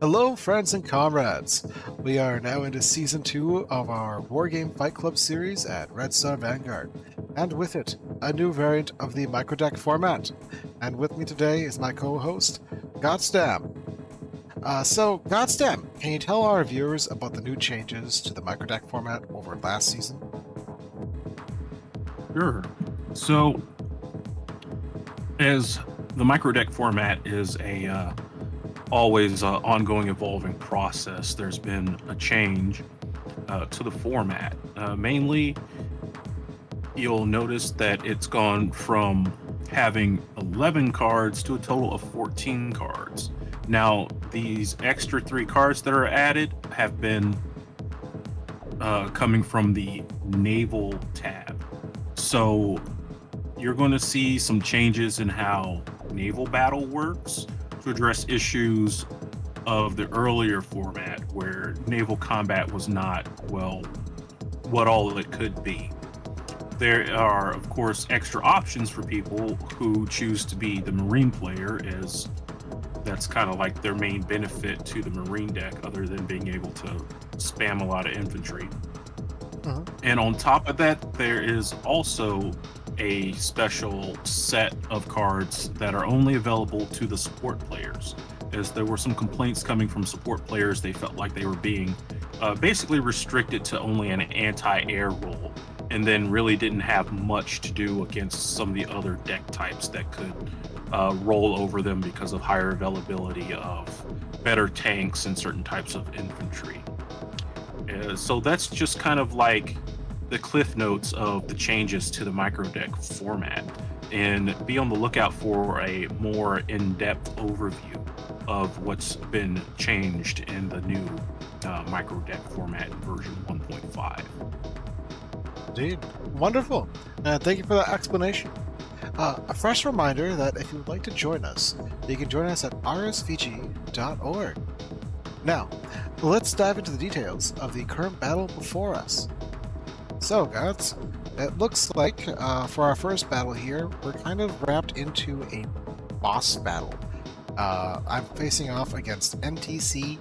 Hello, friends and comrades. We are now into Season 2 of our Wargame Fight Club series at Red Star Vanguard, and with it, a new variant of the microdeck format. And with me today is my co-host, Godstam. So, Godstam, can you tell our viewers about the new changes to the microdeck format over last season? Sure. So, as the microdeck format is a always ongoing, evolving process, there's been a change to the format. Mainly, you'll notice that it's gone from having 11 cards to a total of 14 cards. Now, these extra 3 cards that are added have been coming from the Naval tab. So you're going to see some changes in how naval battle works to address issues of the earlier format where naval combat was not, well, what all it could be. There are, of course, extra options for people who choose to be the Marine player, as that's kind of like their main benefit to the Marine deck, other than being able to spam a lot of infantry. And on top of that, there is also a special set of cards that are only available to the support players, as there were some complaints coming from support players. They felt like they were being basically restricted to only an anti-air role, and then really didn't have much to do against some of the other deck types that could roll over them because of higher availability of better tanks and certain types of infantry. So that's just kind of like the cliff notes of the changes to the microdeck format, and be on the lookout for a more in-depth overview of what's been changed in the new microdeck format version 1.5. Indeed. Wonderful. Thank you for that explanation. A fresh reminder that if you would like to join us, you can join us at RSVG.org. Now, let's dive into the details of the current battle before us. So, guys, it looks like for our first battle here, we're kind of wrapped into a boss battle. I'm facing off against NTC,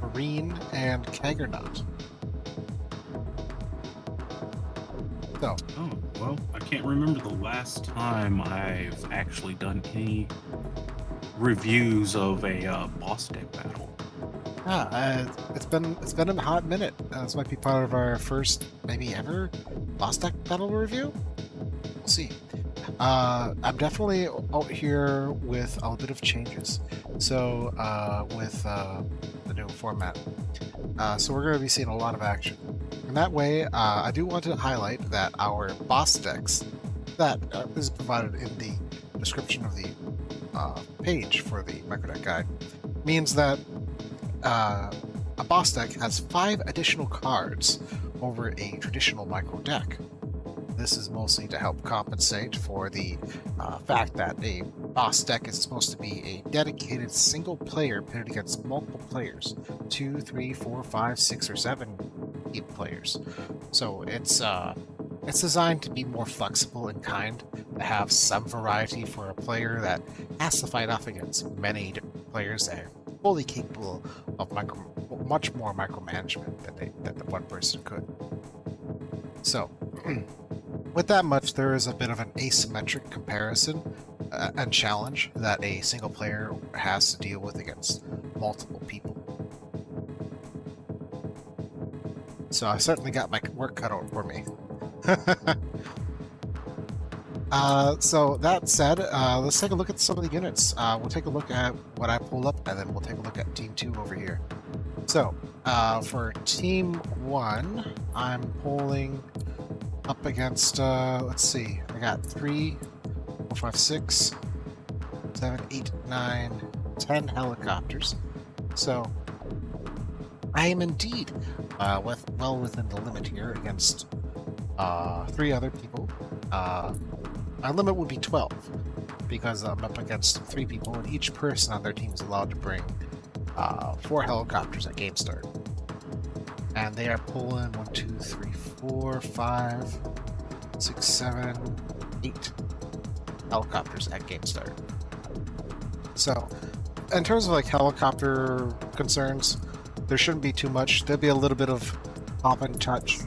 Marine, and Kaggernaut. So, Oh, well, I can't remember the last time I've actually done any reviews of a boss deck battle. it's been a hot minute. This might be part of our first, maybe ever, boss deck battle review. We'll see. I'm definitely out here with a bit of changes. So with the new format, so we're going to be seeing a lot of action. And that way, I do want to highlight that our boss decks that is provided in the description of the page for the microdeck guide means that a boss deck has 5 additional cards over a traditional micro deck. This is mostly to help compensate for the fact that a boss deck is supposed to be a dedicated single player pitted against multiple players, 2, 3, 4, 5, 6, or 7 team players. So it's designed to be more flexible and kind, to have some variety for a player that has to fight off against many different players that are fully capable of much more micromanagement than the one person could. So, with that much, there is a bit of an asymmetric comparison and challenge that a single player has to deal with against multiple people. So I certainly got my work cut out for me. So that said, let's take a look at some of the units. We'll take a look at what I pulled up, and then we'll take a look at Team 2 over here. So, for Team 1, I'm pulling up against, let's see, I got 3, 4, 5, 6, 7, 8, 9, 10 helicopters. So, I am indeed well within the limit here against 3 other people. Our limit would be 12, because I'm up against 3 people, and each person on their team is allowed to bring 4 helicopters at game start. And they are pulling 1, 2, 3, 4, 5, 6, 7, 8 helicopters at game start. So in terms of like helicopter concerns, there shouldn't be too much. There'll be a little bit of hop and touch,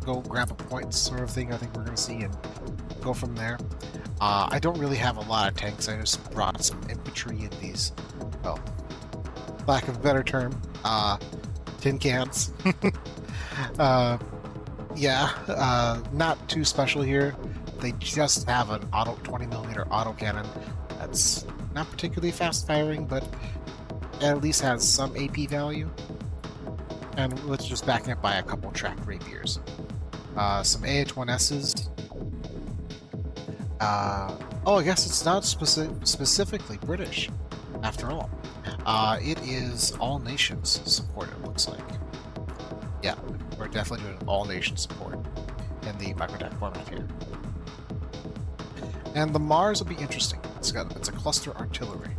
go grab a point sort of thing. I think we're going to see and go from there. I don't really have a lot of tanks. I just brought some infantry in these, well, lack of a better term, tin cans. Not too special here. They just have an auto 20mm auto cannon that's not particularly fast firing, but at least has some AP value. And let's just back it by a couple tracked rapiers. Some AH-1Ss. I guess it's not specifically British, after all. It is all nations support, it looks like. Yeah, we're definitely doing all nation support in the microdeck format here. And the Mars will be interesting. It's a cluster artillery.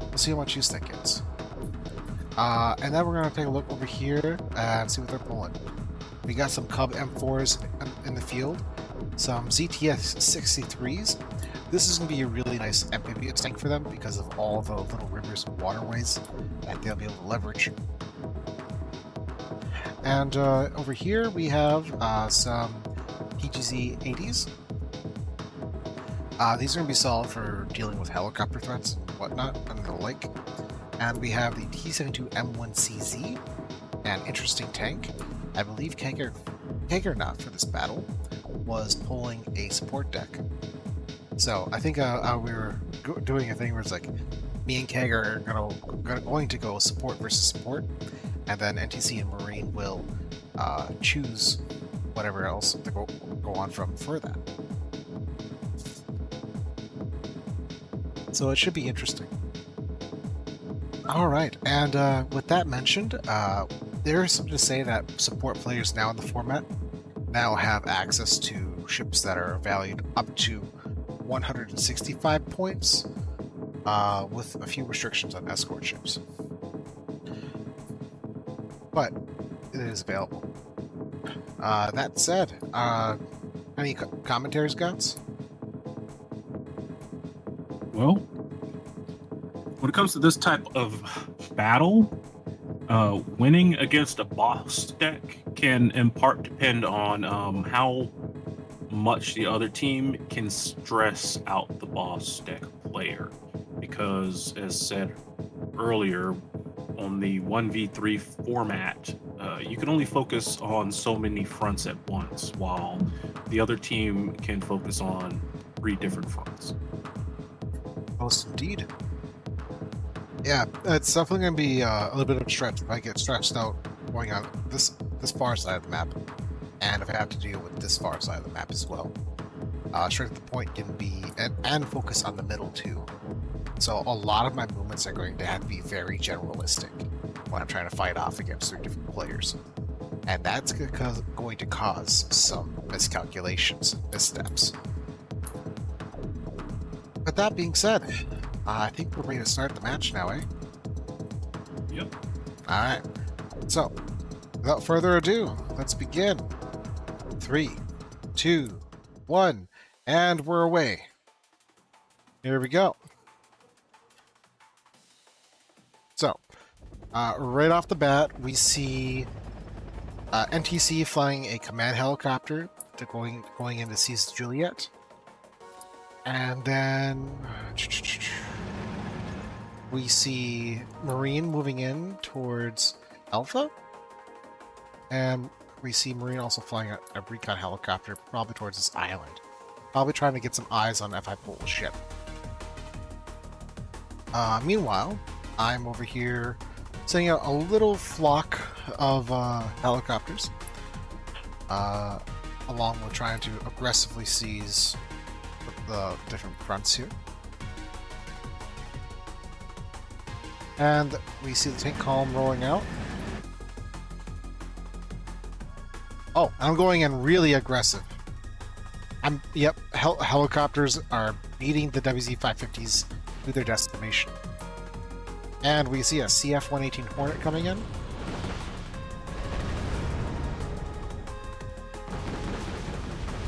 We'll see how much use that gets. And then we're going to take a look over here and see what they're pulling. We got some Cub M4s in the field, some ZTS 63s. This is going to be a really nice amphibious tank for them because of all the little rivers and waterways that they'll be able to leverage. And over here we have some PGZ 80s. These are going to be solid for dealing with helicopter threats and whatnot and the like. And we have the T-72M1CZ, an interesting tank. I believe Kagernaut for this battle was pulling a support deck. So I think we were doing a thing where it's like me and Kager are going to go support versus support, and then NTC and Marine will choose whatever else to go on from for that. So it should be interesting. All right, and with that mentioned, there is something to say that support players now in the format now have access to ships that are valued up to 165 points, with a few restrictions on escort ships. But it is available. That said, any commentaries, Guts? Well, when it comes to this type of battle, winning against a boss deck can in part depend on how much the other team can stress out the boss deck player. Because, as said earlier, on the 1v3 format, you can only focus on so many fronts at once, while the other team can focus on 3 different fronts. Most indeed. Yeah, it's definitely going to be a little bit of a stretch if I get stretched out going on this far side of the map, and if I have to deal with this far side of the map as well. Straight to the point can be, and focus on the middle too. So a lot of my movements are going to have to be very generalistic when I'm trying to fight off against 3 different players. And that's going to cause some miscalculations, missteps. But that being said, I think we're ready to start the match now, eh? Yep. Alright. So, without further ado, let's begin. 3, 2, 1, and we're away. Here we go. So, right off the bat, we see NTC flying a command helicopter to going into seize Juliet. And then we see Marine moving in towards Alpha. And we see Marine also flying a recon helicopter, probably towards this island. Probably trying to get some eyes on F.I. Pol's ship. Meanwhile, I'm over here sending out a little flock of helicopters, along with trying to aggressively seize the different fronts here. And we see the tank column rolling out. Oh, I'm going in really aggressive. Helicopters are beating the WZ-550s to their destination. And we see a CF-118 Hornet coming in.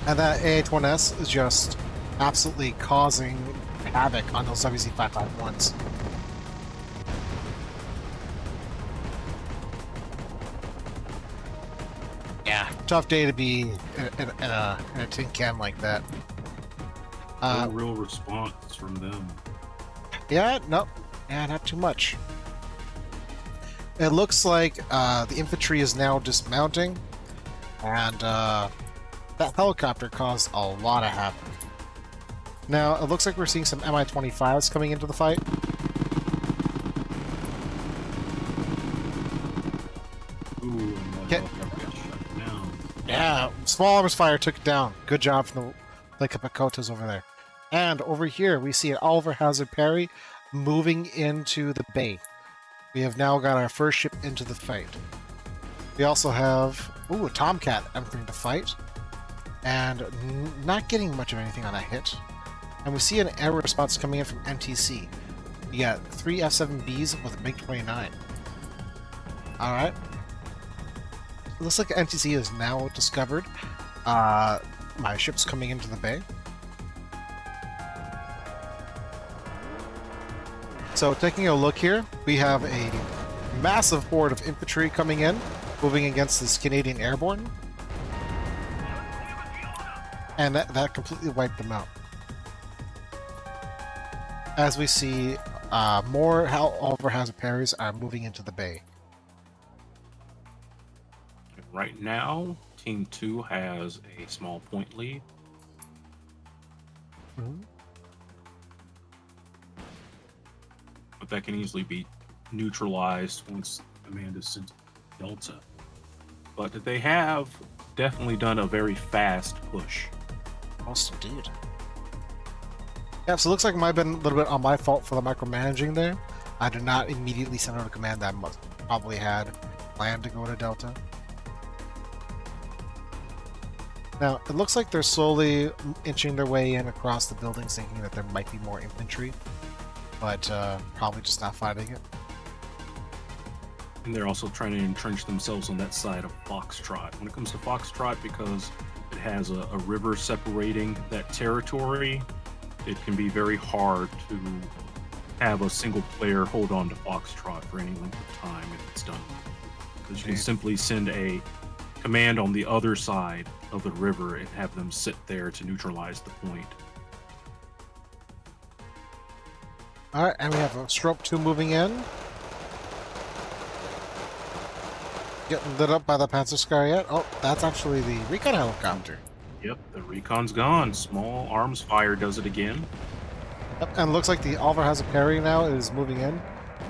And that AH-1S is just absolutely causing havoc on those WZ-551s. Yeah, tough day to be in a tin can like that. No real response from them. Yeah, nope. Yeah, not too much. It looks like the infantry is now dismounting, and that helicopter caused a lot of havoc. Now, it looks like we're seeing some Mi-25s coming into the fight. Ooh, and that helicopter got shut down. Yeah, small arms fire took it down. Good job from the Capicotas over there. And over here, we see an Oliver Hazard Perry moving into the bay. We have now got our first ship into the fight. We also have, ooh, a Tomcat entering the fight. And not getting much of anything on that hit. And we see an air response coming in from NTC. We got 3 F-7Bs with a MiG-29. Alright. Looks like NTC is now discovered. My ship's coming into the bay. So taking a look here, we have a massive horde of infantry coming in, moving against this Canadian airborne. And that completely wiped them out. As we see, more Oliver Hazard Perrys are moving into the bay. Right now, Team 2 has a small point lead. Mm-hmm. But that can easily be neutralized once command is sent to Delta. But they have definitely done a very fast push. Most indeed. Yeah, so it looks like it might have been a little bit on my fault for the micromanaging there. I did not immediately send out a command that I probably had planned to go to Delta. Now, it looks like they're slowly inching their way in across the buildings, thinking that there might be more infantry, but probably just not finding it. And they're also trying to entrench themselves on that side of Foxtrot. When it comes to Foxtrot, because it has a river separating that territory, it can be very hard to have a single player hold on to Foxtrot for any length of time if it's done. Because you can simply send a command on the other side of the river and have them sit there to neutralize the point. Alright, and we have a Stroke 2 moving in. Getting lit up by the Panzer yet. Oh, that's actually the recon helicopter. Yep, the recon's gone. Small arms fire does it again. Yep, and it looks like the Oliver Hazard Perry now is moving in,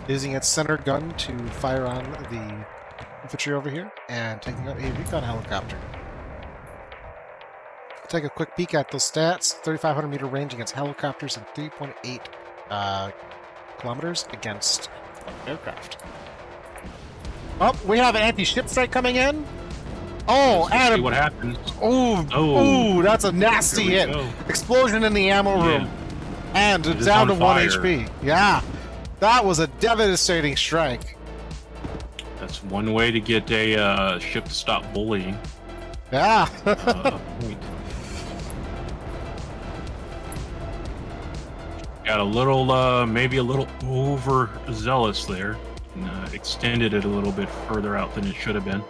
using its center gun to fire on the infantry over here, and taking out a recon helicopter. Take a quick peek at those stats. 3,500 meter range against helicopters and 3.8 kilometers against aircraft. Oh, we have an anti-ship strike coming in. Oh, Let's see what happens. Ooh, that's a nasty hit. Go. Explosion in the ammo room. And It is down to on 1 fire. HP. Yeah, that was a devastating strike. That's one way to get a ship to stop bullying. Yeah. A point. Got a little, maybe a little overzealous there. And, extended it a little bit further out than it should have been.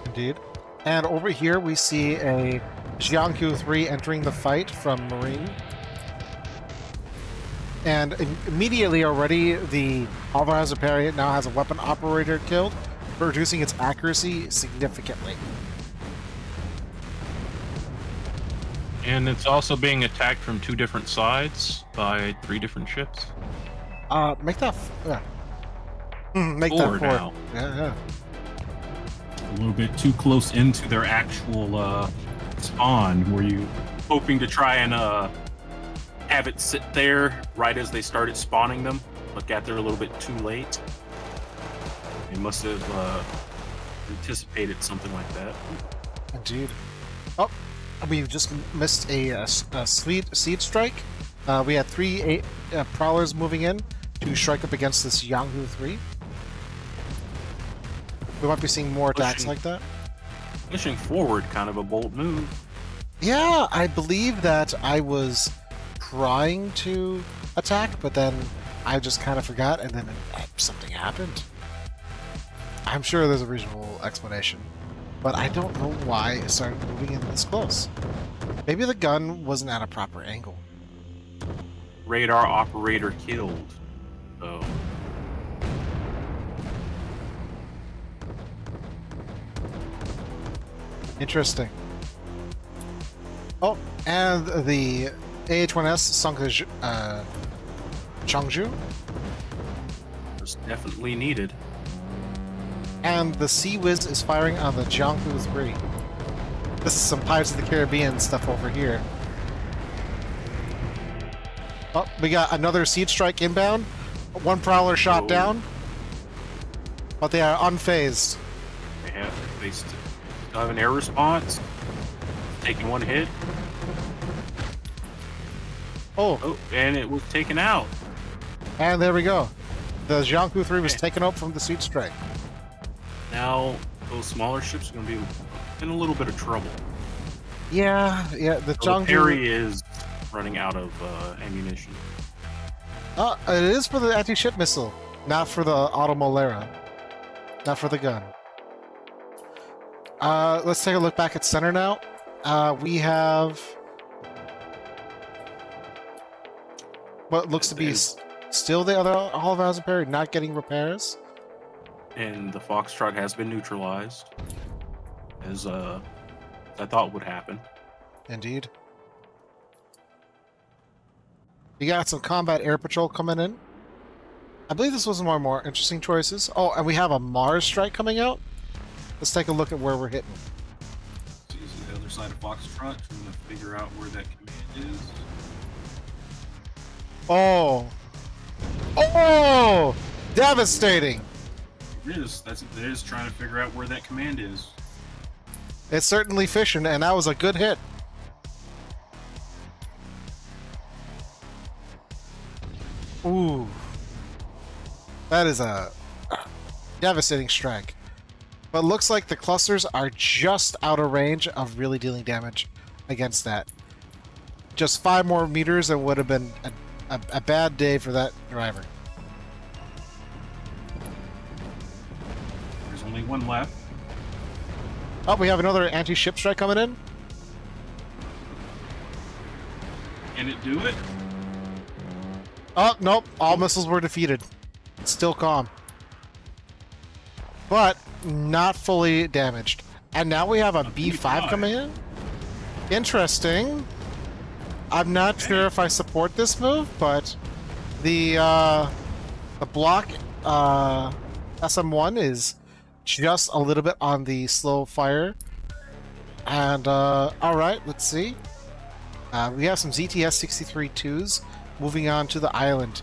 Indeed. And over here we see a Jianghu 3 entering the fight from Marine. And immediately already the Oliver Hazard Perry now has a weapon operator killed, reducing its accuracy significantly. And it's also being attacked from 2 different sides by 3 different ships. Make that make 4 that 4. now. Yeah. A little bit too close into their actual spawn. Were you hoping to try and have it sit there right as they started spawning them, but got there a little bit too late? They must have anticipated something like that. Indeed. Oh, we just missed a seed strike. We had 3 prowlers moving in to strike up against this Jianghu 3. We might be seeing more attacks like that. Pushing forward, kind of a bold move. Yeah, I believe that I was trying to attack, but then I just kind of forgot, and then something happened. I'm sure there's a reasonable explanation. but I don't know why it started moving in this close. Maybe the gun wasn't at a proper angle. Radar operator killed. So Interesting. Oh, and the AH-1S sunk the Changju, it's definitely needed. and the Sea Whiz is firing on the Jianghu 3. This is some Pirates of the Caribbean stuff over here. Oh, we got another siege strike inbound. One prowler shot Oh. down, but they are unfazed. They still have an air response. Taking one hit. Oh, Oh, and it was taken out. and there we go. The Jianghu 3 was Okay. taken out from the siege strike. Now those smaller ships are going to be in a little bit of trouble. Yeah, the So the Jianghu. Perry is running out of ammunition. It is for the anti-ship missile, not for the Automolera. Not for the gun. Let's take a look back at center now. We have what looks to be still the other Oliver Perry not getting repairs. And the Foxtrot has been neutralized, as I thought would happen. Indeed. You got some combat air patrol coming in. I believe this was one of our more interesting choices. Oh, and we have a Mars strike coming out. Let's take a look at where we're hitting. So using the other side of Foxtrot, trying to figure out where that command is. Oh! Oh! Devastating! It is. It is trying to figure out where that command is. It's certainly fishing, and that was a good hit. Ooh. That is a devastating strike. But looks like the clusters are just out of range of really dealing damage against that. Just 5 more meters and would have been a bad day for that driver. There's only one left. Oh, we have another anti-ship strike coming in. Can it do it? Oh, nope. All missiles were defeated. It's still calm. But not fully damaged. And now we have a B5 coming in. Interesting. I'm not sure if I support this move, but the block SM1 is just a little bit on the slow fire. And alright, let's see. We have some ZTS 63-2s moving on to the island.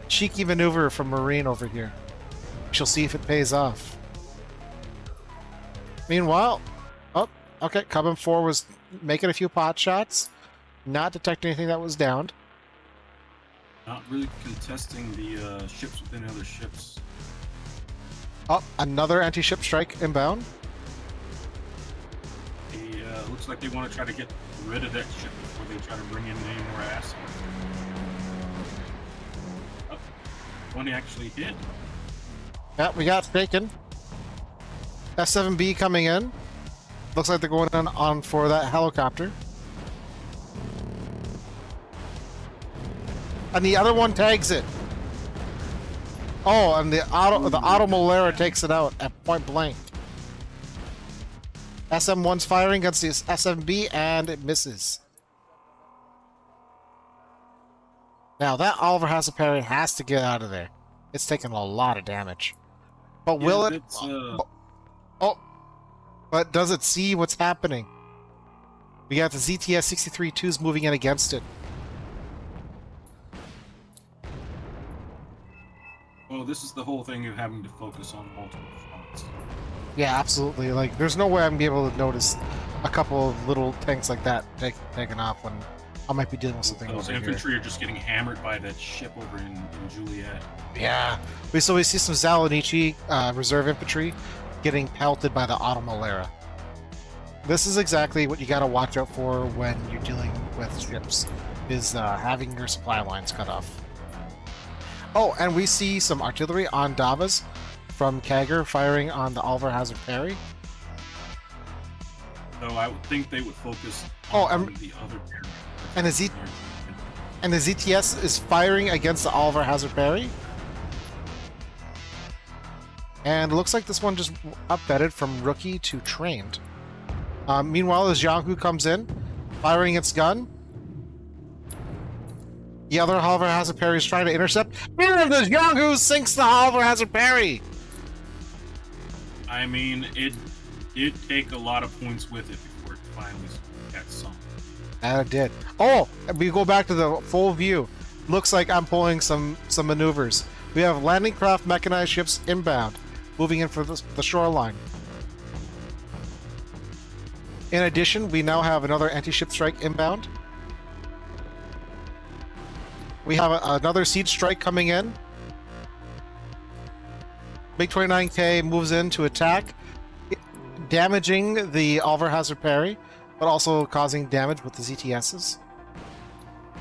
Cheeky maneuver from Marine over here. We shall see if it pays off. Meanwhile, oh, okay, Cubham 4 was making a few pot shots, not detecting anything that was downed. Not really contesting the ships within other ships. Oh, another anti-ship strike inbound. Looks like they want to try to get rid of that ship before they try to bring in any more assets. Oh, one actually hit. Yeah, we got taken. S7B coming in. Looks like they're going on for that helicopter. And the other one tags it. Oh, and the Automolera takes it out at point blank. SM1's firing against the S7B and it misses. Now that Oliver Hasselperry has to get out of there. It's taking a lot of damage. But will it? Oh, but does it see what's happening? We got the ZTS 63-2s moving in against it. Well, this is the whole thing of having to focus on multiple fronts. Yeah, absolutely. Like, there's no way I'm gonna be able to notice a couple of little tanks like that taking off when I might be dealing with something Those over infantry here. are just getting hammered by that ship over in Juliet. Yeah. We see some Zalanichi reserve infantry getting pelted by the Automolera. This is exactly what you gotta watch out for when you're dealing with ships, is having your supply lines cut off. Oh, and we see some artillery on Davos from Kagger firing on the Oliver Hazard Perry. So I would think they would focus Oh, on the other pair. and the ZTS is firing against the Oliver Hazard Parry. And it looks like this one just updated from rookie to trained. Meanwhile, as Jianghu comes in, firing its gun. The other Oliver Hazard Parry is trying to intercept. And the Jianghu sinks the Oliver Hazard Parry! I mean, it did take a lot of points with it before it finally got sunk. And it did. Oh, we go back to the full view. Looks like I'm pulling some maneuvers. We have landing craft mechanized ships inbound, moving in for the shoreline. In addition, we now have another anti-ship strike inbound. We have another siege strike coming in. MiG-29K moves in to attack, damaging the Oliver Hazard Parry, but also causing damage with the ZTSs.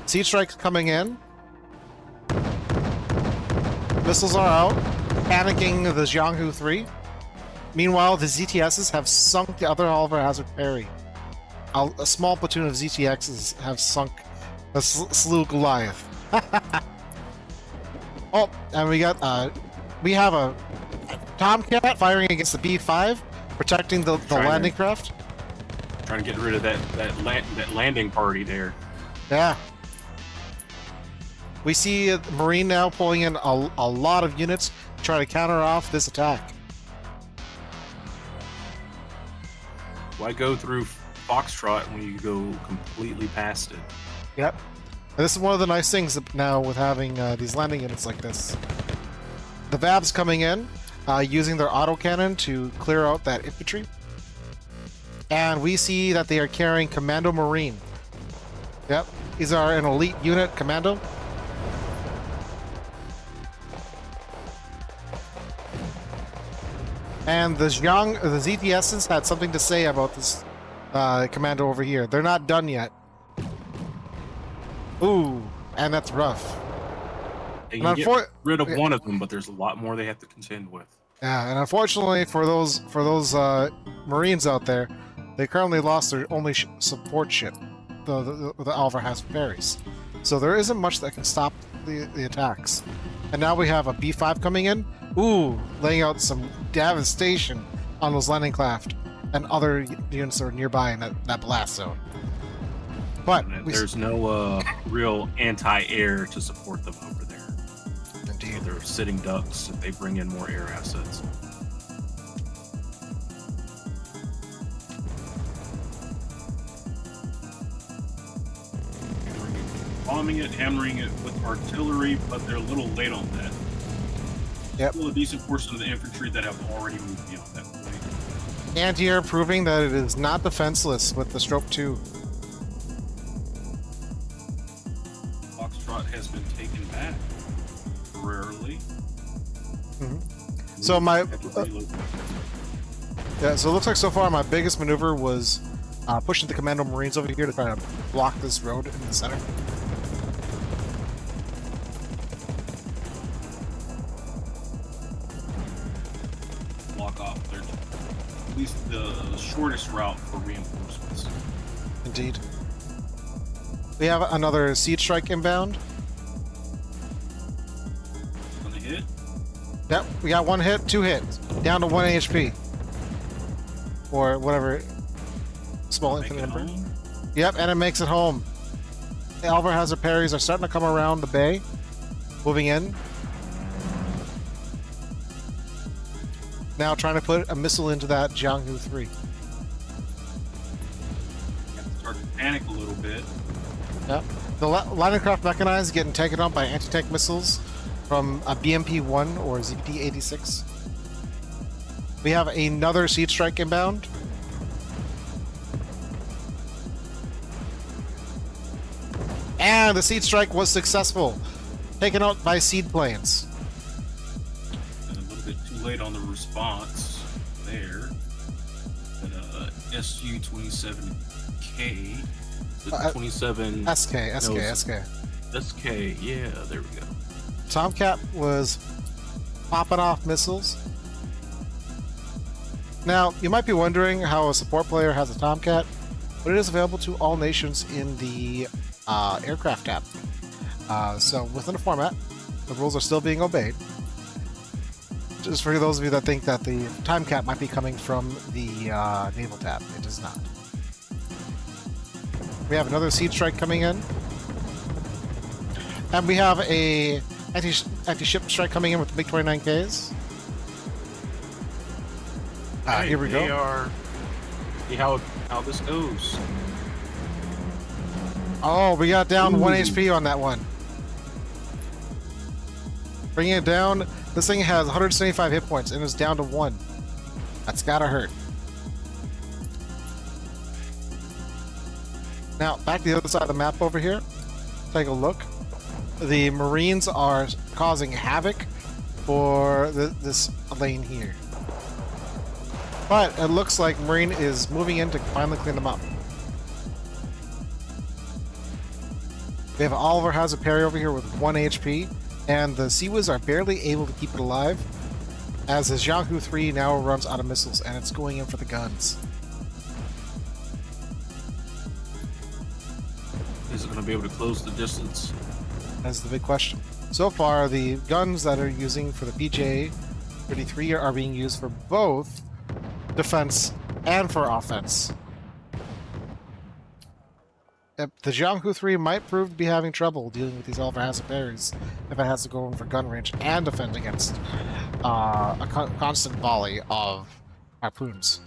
Siege strikes coming in. Missiles are out, panicking the Jianghu 3. Meanwhile, the ZTSs have sunk the other Oliver Hazard Parry. A small platoon of ZTXs have sunk the slew Goliath. Oh, and we have a Tomcat firing against the B5, protecting the landing craft. Trying to get rid of that landing party there. Yeah. We see Marine now pulling in a lot of units to try to counter off this attack. Why go through Foxtrot when you go completely past it? Yep. And this is one of the nice things now with having these landing units like this. The VABs coming in, using their autocannon to clear out that infantry. And we see that they are carrying Commando Marine. Yep, these are an elite unit commando. And the ZTSs had something to say about this commando over here. They're not done yet. Ooh, and that's rough. They can get rid of one of them, but there's a lot more they have to contend with. Yeah, and unfortunately for those Marines out there, they currently lost their only support ship, the Oliver Hazard Parries. So there isn't much that can stop the attacks. And now we have a B5 coming in. Ooh, laying out some devastation on those landing craft and other units that are nearby in that blast zone. But there's no real anti-air to support them over there. Indeed. So they're sitting ducks if they bring in more air assets. Bombing it, hammering it with artillery, but they're a little late on that. Yep. Still a decent portion of the infantry that have already moved beyond that point. Anti-air proving that it is not defenseless with the Stroke 2. Foxtrot has been taken back temporarily. Mm-hmm. So so it looks like so far my biggest maneuver was pushing the Commando Marines over here to try to block this road in the center. Block off their at least the shortest route for reinforcements. Indeed. We have another siege strike inbound. On the hit? Yep, we got one hit, 2 hits, down to 1 HP. Or whatever. Small infinite number. Yep, and it makes it home. The Oliver Hazard Parries are starting to come around the bay, moving in. Now trying to put a missile into that Jianghu 3. Start to panic a little bit. Yep. The landing craft mechanized getting taken out by anti-tank missiles from a BMP-1 or ZP-86. We have another siege strike inbound. And the siege strike was successful, taken out by seed planes. And a little bit too late on the response there. But SU-27K, 27 SK, yeah, there we go. Tomcat was popping off missiles. Now, you might be wondering how a support player has a Tomcat, but it is available to all nations in the aircraft tab. So within the format, the rules are still being obeyed. Just for those of you that think that the Tomcat might be coming from the naval tab, it does not. We have another Seed Strike coming in. And we have a anti-ship strike coming in with the MiG-29Ks. Here we go. See how this goes. Oh, we got down 1 HP on that one. Bringing it down. This thing has 175 hit points and is down to 1. That's gotta hurt. Now, back to the other side of the map over here. Take a look. The Marines are causing havoc for this lane here. But it looks like Marine is moving in to finally clean them up. We have Oliver has a parry over here with 1 HP, and the Seawiz are barely able to keep it alive, as the Jianghu 3 now runs out of missiles, and it's going in for the guns. Is it going to be able to close the distance? That's the big question. So far, the guns that are using for the PJ-33 are being used for both defense and for offense. The Jianghu 3 might prove to be having trouble dealing with these Oliver Hazard parries if it has to go in for gun range and defend against a constant volley of harpoons.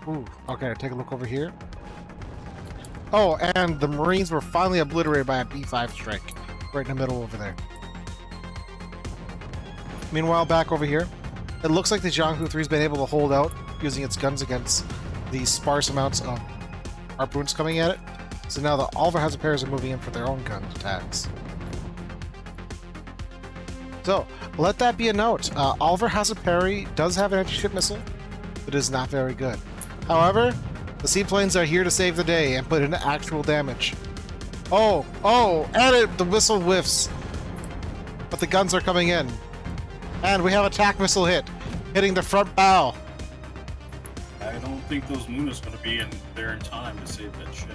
Ooh, okay, take a look over here. Oh, and the Marines were finally obliterated by a B5 strike right in the middle over there. Meanwhile, back over here, it looks like the Jianghu 3's been able to hold out using its guns against the sparse amounts of harpoons coming at it. So now the Oliver Hazard pairs are moving in for their own gun attacks. So, let that be a note. Oliver Hazard parry does have an anti-ship missile, but it is not very good. However, the seaplanes are here to save the day and put in actual damage. Oh, and the missile whiffs. But the guns are coming in. And we have a TAC missile hitting the front bow. I don't think those Munas going to be there in time to save that ship.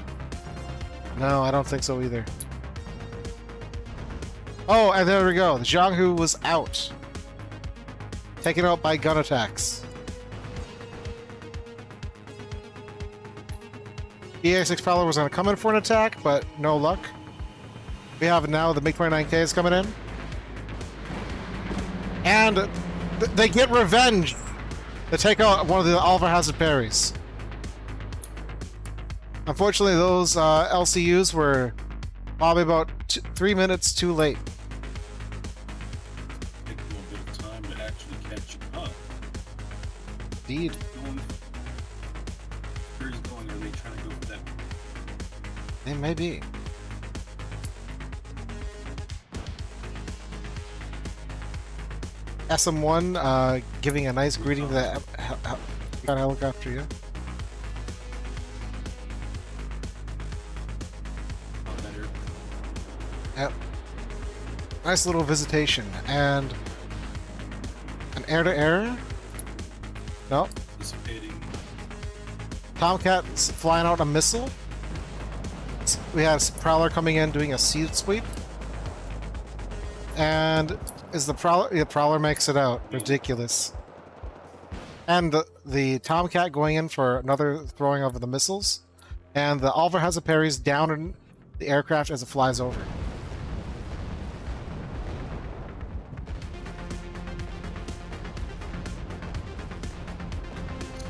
No, I don't think so either. Oh, and there we go. The Jianghu was out. Taken out by gun attacks. EA6 Prowler was going to come in for an attack, but no luck. We have now the MiG-29Ks coming in. And they get revenge to take out one of the Oliver Hazard parries. Unfortunately, those LCUs were probably about 3 minutes too late. Take a little bit of time to actually catch up. Indeed. Where's going? Are they trying to go for that? They may be. SM1 giving a nice greeting to that helicopter, yeah. Yep. Nice little visitation. And an air-to-air? Nope. Anticipating. Tomcat's flying out a missile. We have Prowler coming in doing a seed sweep. And is the Prowler? Yeah, Prowler makes it out. Ridiculous. And the Tomcat going in for another throwing of the missiles. And the Oliver has a parries down in the aircraft as it flies over.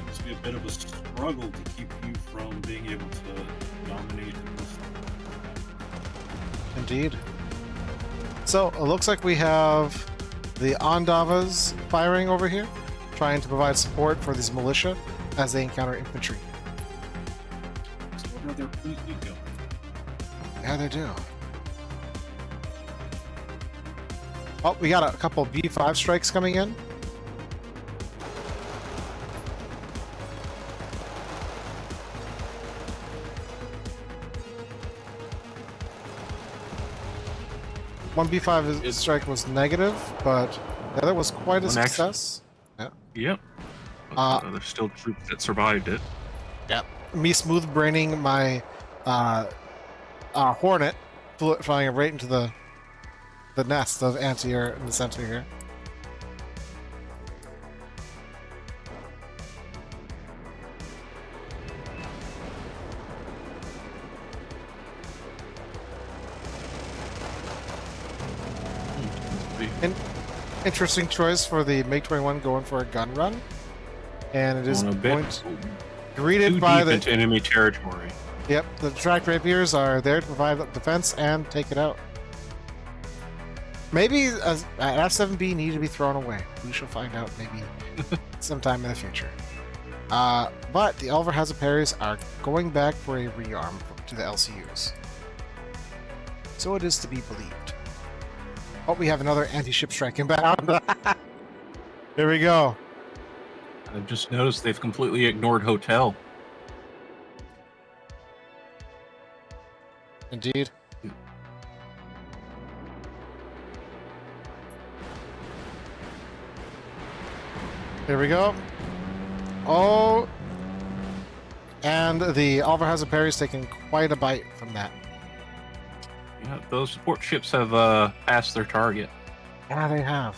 It's be a bit of a struggle to keep you from being able to dominate. Indeed. So it looks like we have the Ondavas firing over here, trying to provide support for these militia as they encounter infantry. So where are their fleet going? Yeah, they do. Oh, we got a couple B5 strikes coming in. One B5 strike was negative, but the other was quite a success. Yep. There's still troops that survived it. Yep. Me smooth braining my Hornet, flying right into the nest of anti-air in the center here. Interesting choice for the MiG-21 going for a gun run, and it is greeted by the into enemy territory. Yep, the tracked rapiers are there to provide defense and take it out. Maybe an F-7B needed to be thrown away. We shall find out maybe sometime in the future. But the Oliver Hazard Parries are going back for a rearm to the LCUs. So it is to be believed. Oh, we have another anti-ship strike inbound. Here we go. I've just noticed they've completely ignored Hotel. Indeed. Here we go. Oh, and the Oliver Hazard Parry's taking quite a bite from that. Yeah, those support ships have passed their target. Yeah, they have.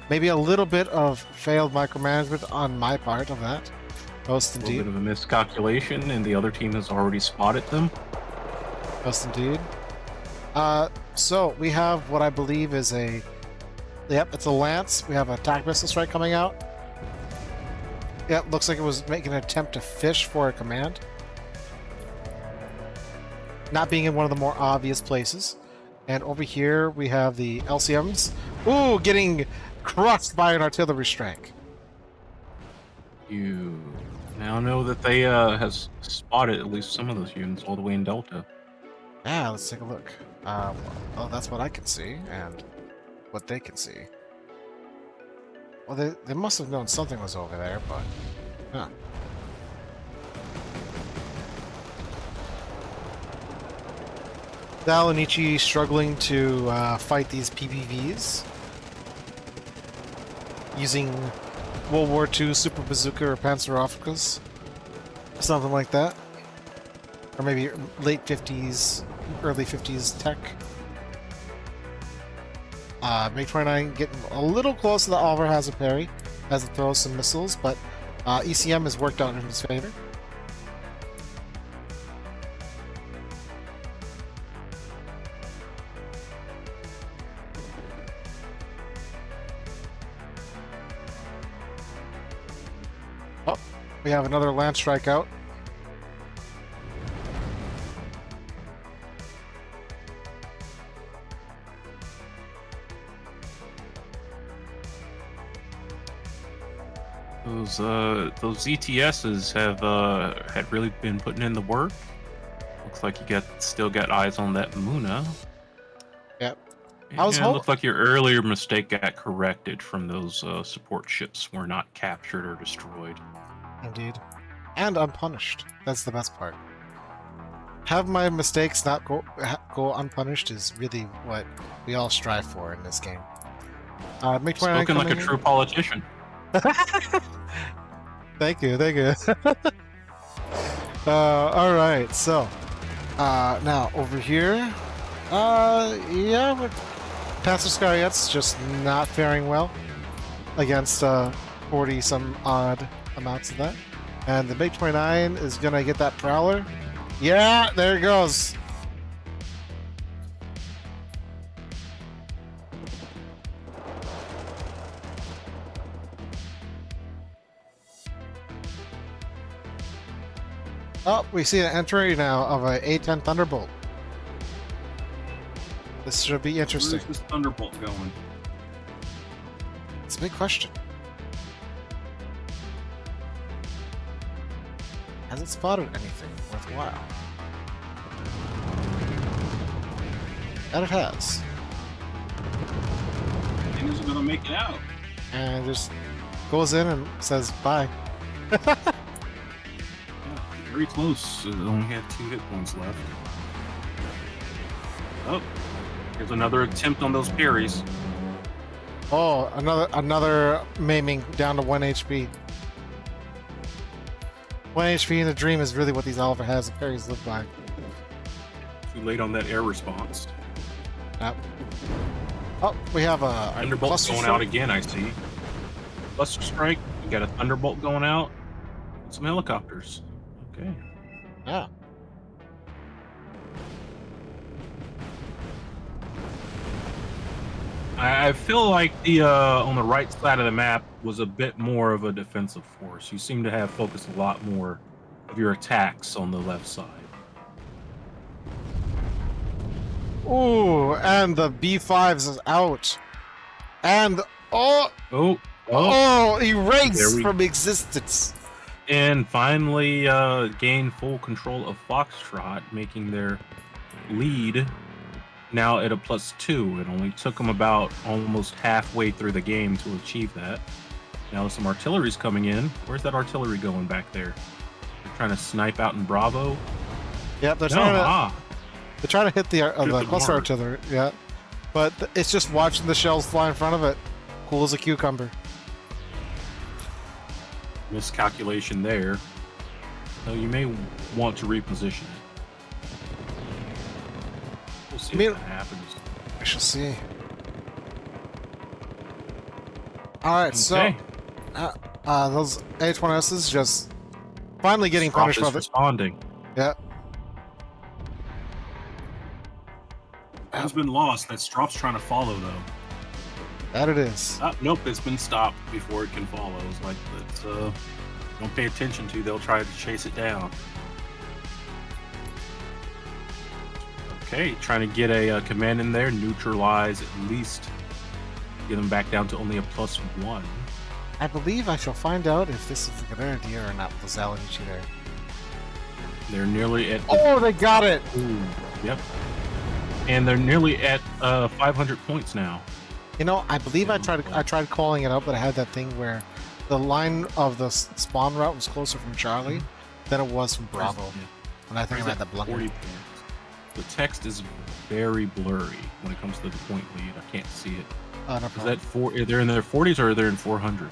Maybe a little bit of failed micromanagement on my part of that. Most indeed. A little bit of a miscalculation, and the other team has already spotted them. Most indeed. So we have what I believe is it's a Lance. We have a attack missile strike coming out. Yep, looks like it was making an attempt to fish for a command. Not being in one of the more obvious places. And over here we have the LCMs. Ooh, getting crushed by an artillery strike. You now know that they has spotted at least some of those units all the way in Delta. Yeah, let's take a look. Oh, that's what I can see, and what they can see. Well, they must have known something was over there, but... Huh. Dalinichi struggling to fight these PPVs. Using World War II Super Bazooka or Panzerovkas. Something like that. Or maybe late 50s, early 50s tech. MiG-29 getting a little close to the Oliver Hazard Parry as it throws some missiles, but ECM has worked out in his favor. Oh, we have another land strike out. Those ZTSs have had really been putting in the work. Looks like you still got eyes on that Muna. Yep. It looks like your earlier mistake got corrected from those support ships were not captured or destroyed. Indeed. And unpunished. That's the best part. Have my mistakes not go unpunished is really what we all strive for in this game. Spoken like a true politician. Thank you. Alright, so now over here, yeah, Pastor Skyet's just not faring well against 40 some odd amounts of that. And the MiG-29 is gonna get that Prowler. Yeah, there it goes. Oh, we see an entry now of a A-10 Thunderbolt. This should be interesting. Where's this Thunderbolt going? It's a big question. Has it spotted anything worthwhile? That it has. I think it's gonna make it out. And just goes in and says bye. Very close. It only had 2 hit points left. Oh, Here's another attempt on those parries. Oh, another maiming down to 1 HP. 1 HP in the dream is really what these Oliver has and parries live by. Too late on that air response. Yep. Oh, we have a Thunderbolt going out again, I see. Cluster strike. We got a Thunderbolt going out. Some helicopters. Okay. Yeah. I feel like the on the right side of the map was a bit more of a defensive force. You seem to have focused a lot more of your attacks on the left side. Ooh, and the B5s is out. And erased from existence. And finally gained full control of Foxtrot, making their lead now at a +2. It only took them about almost halfway through the game to achieve that. Now some artillery's coming in. Where's that artillery going back there? They're trying to snipe out in Bravo. Yep, they're trying to hit the cluster artillery. Yeah, but it's just watching the shells fly in front of it. Cool as a cucumber. Miscalculation there. So you may want to reposition it. We'll see if that happens. I shall see. All right, okay. So those H1Ss just finally getting punished for it. Responding. Yeah. One's been lost. That Strop's trying to follow though. That it is. Nope, it's been stopped before it can follow. It's like it's don't pay attention to. They'll try to chase it down. Okay, trying to get a command in there, neutralize at least, get them back down to only a +1. I believe I shall find out if this is a good idea or not with the Zalinichi there. They're nearly at. Oh, they got it! Ooh, yep. And they're nearly at 500 points now. You know, I believe I tried calling it out, but I had that thing where the line of the spawn route was closer from Charlie than it was from Bravo. Yeah. And I think I had that blunder. 40 points. The text is very blurry when it comes to the point lead. I can't see it. No is that they're in their 40s or they're in 400?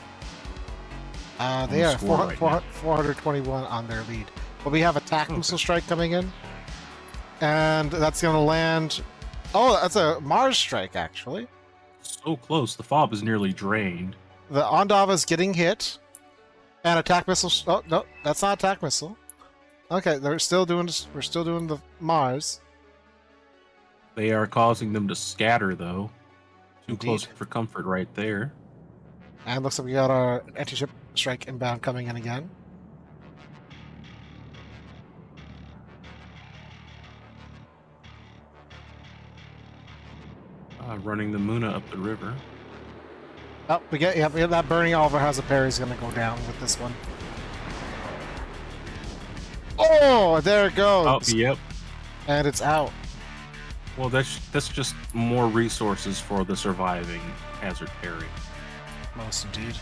They are 421 on their lead. But we have a TAC missile strike coming in. And that's going to land... Oh, that's a Mars strike, actually. So close. The fob is nearly drained. The Ondava is getting hit. And attack missile... Oh, no, that's not attack missile. Okay, we're still doing the Mars. They are causing them to scatter, though. Too Indeed. Close for comfort right there. And looks like we got our anti-ship strike inbound coming in again. Running the Muna up the river. Oh, we get that burning Oliver has a parry is going to go down with this one. Oh, there it goes. Oh, yep. And it's out. Well, that's just more resources for the surviving hazard parry. Most indeed.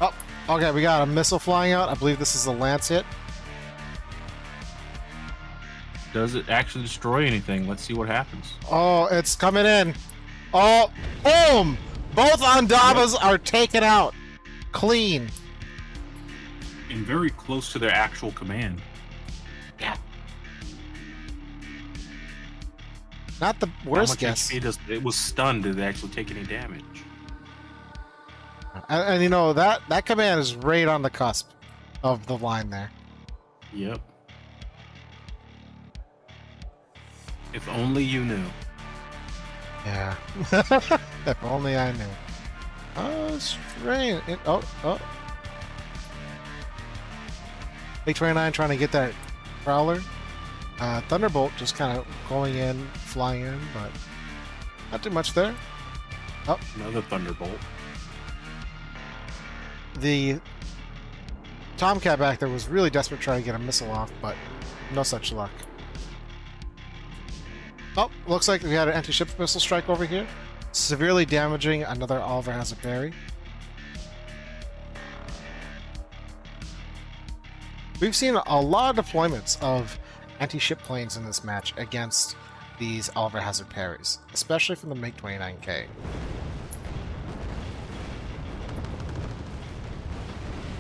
Oh, okay, we got a missile flying out. I believe this is a Lance hit. Does it actually destroy anything? Let's see what happens. Oh, it's coming in. Oh, boom! Both Ondavas are taken out. Clean. And very close to their actual command. Yeah. Not the worst guess. It was stunned. Did it actually take any damage? And you know, that command is right on the cusp of the line there. Yep. If only you knew. Yeah. If only I knew. Oh, strange. Oh. Big 29 trying to get that Prowler. Thunderbolt just kind of going in, flying in, but not too much there. Oh. Another Thunderbolt. The Tomcat back there was really desperate trying to get a missile off, but no such luck. Oh, looks like we had an anti-ship missile strike over here. Severely damaging another Oliver has a parry. We've seen a lot of deployments of anti-ship planes in this match against these Oliver Hazard parries, especially from the MiG-29K.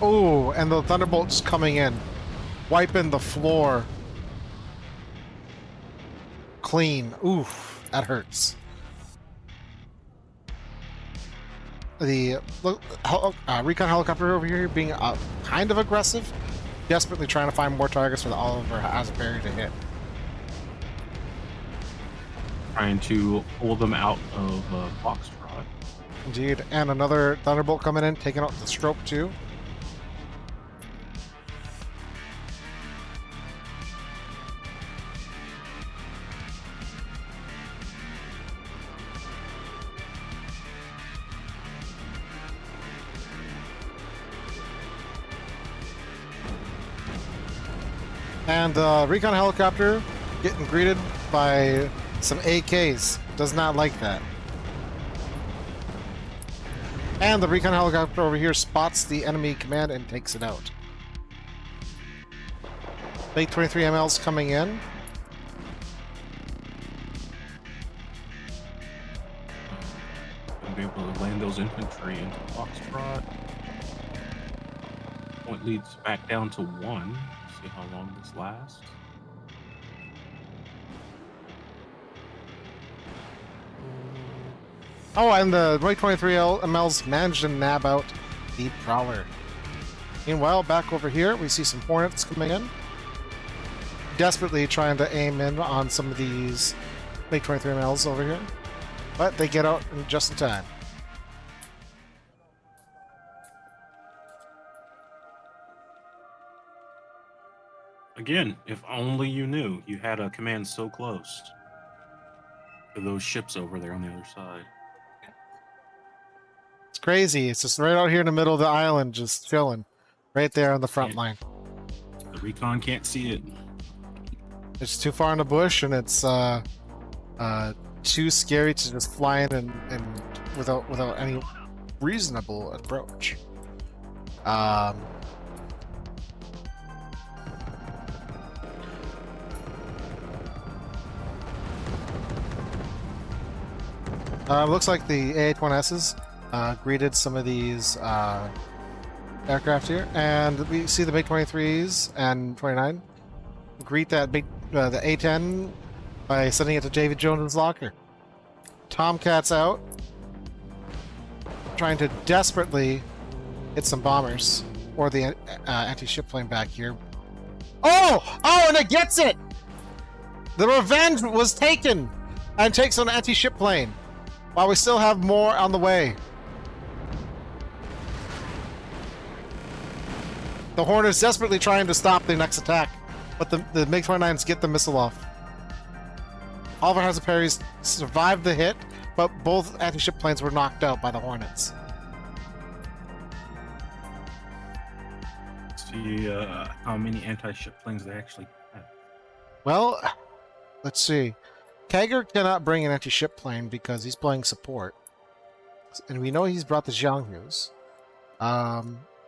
Oh, and the Thunderbolt's coming in, wiping the floor clean. Oof, that hurts. The recon helicopter over here being kind of aggressive, desperately trying to find more targets for the Oliver Hazard parry to hit. Trying to pull them out of Foxtrot. Indeed, and another Thunderbolt coming in, taking out the Stroke too. And the recon helicopter getting greeted by some AKs. Does not like that. And the recon helicopter over here spots the enemy command and takes it out. Big 23 MLs coming in. Gonna be able to land those infantry into Foxtrot. Point leads back down to 1. See how long this lasts. Oh, and the Roy 23 MLs managed to nab out the Prowler. Meanwhile, back over here, we see some Hornets coming in. Desperately trying to aim in on some of these big 23 MLs over here. But they get out in just in time. Again, if only you knew you had a command so close to those ships over there on the other side. It's crazy. It's just right out here in the middle of the island, just chilling. Right there on the front line. The recon can't see it. It's too far in the bush, and it's too scary to just fly in and without any reasonable approach. Looks like the AH-1Ss greeted some of these aircraft here, and we see the MiG-23s and 29 greet that big the A-10 by sending it to David Jones's locker. Tomcat's out, trying to desperately hit some bombers or the anti-ship plane back here. Oh, and it gets it. The Revenge was taken and takes on an anti-ship plane. While we still have more on the way. The Hornet is desperately trying to stop the next attack, but the MiG-29s get the missile off. Oliver Hazard parries survived the hit, but both anti-ship planes were knocked out by the Hornets. See how many anti-ship planes they actually have. Well, let's see. Kager cannot bring an anti-ship plane because he's playing support. And we know he's brought the Xiangyus.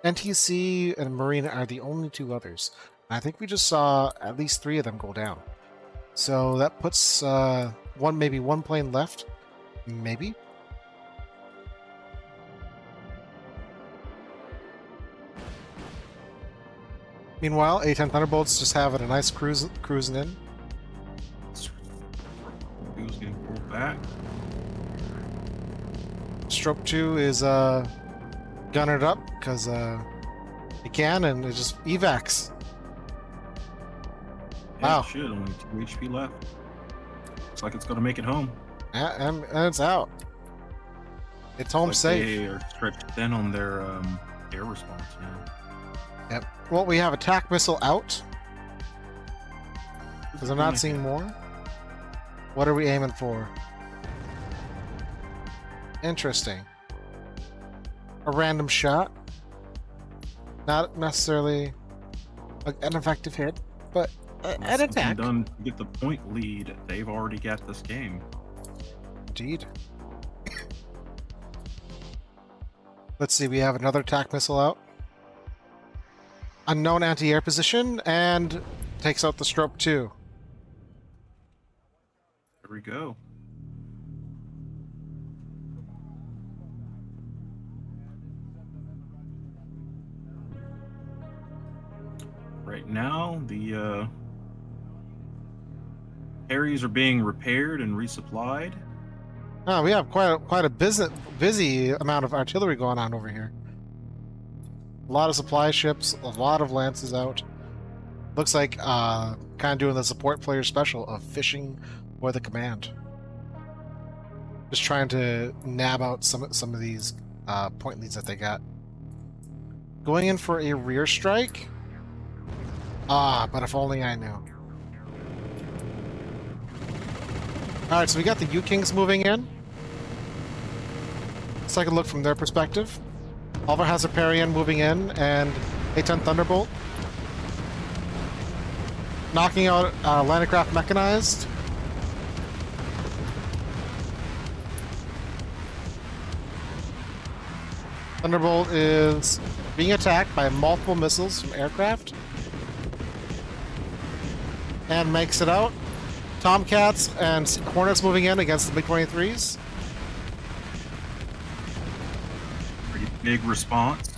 NTC and Marine are the only two others. And I think we just saw at least 3 of them go down. So that puts maybe one plane left. Maybe. Meanwhile, A-10 Thunderbolts just having a nice cruising in. He was getting pulled back. Stroke 2 is gunning it up because it can, and it just evacs. Yeah, Wow. it should. Only 2 HP left. Looks like it's going to make it home. And it's out. It's home Like safe. They are stretched thin on their air response now. Yep. Well, we have attack missile out because I'm not seeing more. What are we aiming for? Interesting. A random shot. Not necessarily an effective hit, but an attack. Done to get the point lead. They've already got this game. Indeed. Let's see, we have another attack missile out. Unknown anti-air position, and takes out the Stroke 2. Here we go. Right now, the areas are being repaired and resupplied. Oh, we have quite a busy amount of artillery going on over here. A lot of supply ships, a lot of lances out. Looks like kind of doing the support player special of fishing for the command. Just trying to nab out some of these point leads that they got. Going in for a rear strike. But if only I knew. Alright, so we got the U-Kings moving in. Let's take a look from their perspective. Oliver has a Parian moving in, and A-10 Thunderbolt. Knocking out Landcraft Mechanized. Thunderbolt is being attacked by multiple missiles from aircraft. And makes it out. Tomcats and Hornets moving in against the MiG-23s. Pretty big response.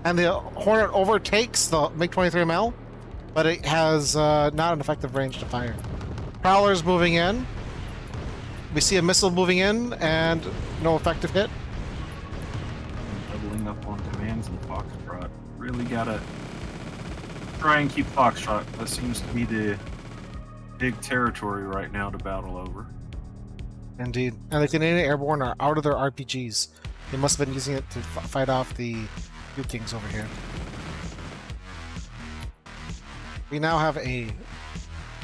And the Hornet overtakes the MiG-23ML, but it has not an effective range to fire. Prowlers moving in. We see a missile moving in and no effective hit. Doubling up on commands and Foxtrot. Really gotta try and keep Foxtrot. That seems to be the big territory right now to battle over. Indeed. And the Canadian Airborne are out of their RPGs. They must have been using it to fight off the U-Kings over here. We now have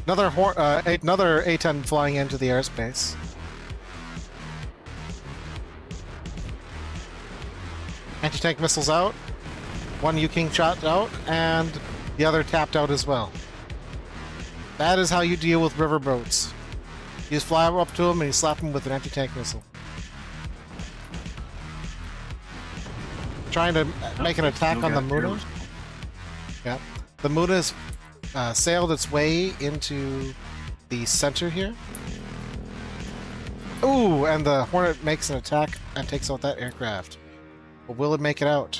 another A-10 flying into the airspace. Anti-tank missiles out. One U-King shot out, and the other tapped out as well. That is how you deal with riverboats. You just fly up to them and you slap them with an anti-tank missile. Trying to make an attack on the Muna. Yeah. The Muna's sailed its way into the center here. Ooh, and the Hornet makes an attack and takes out that aircraft. But will it make it out?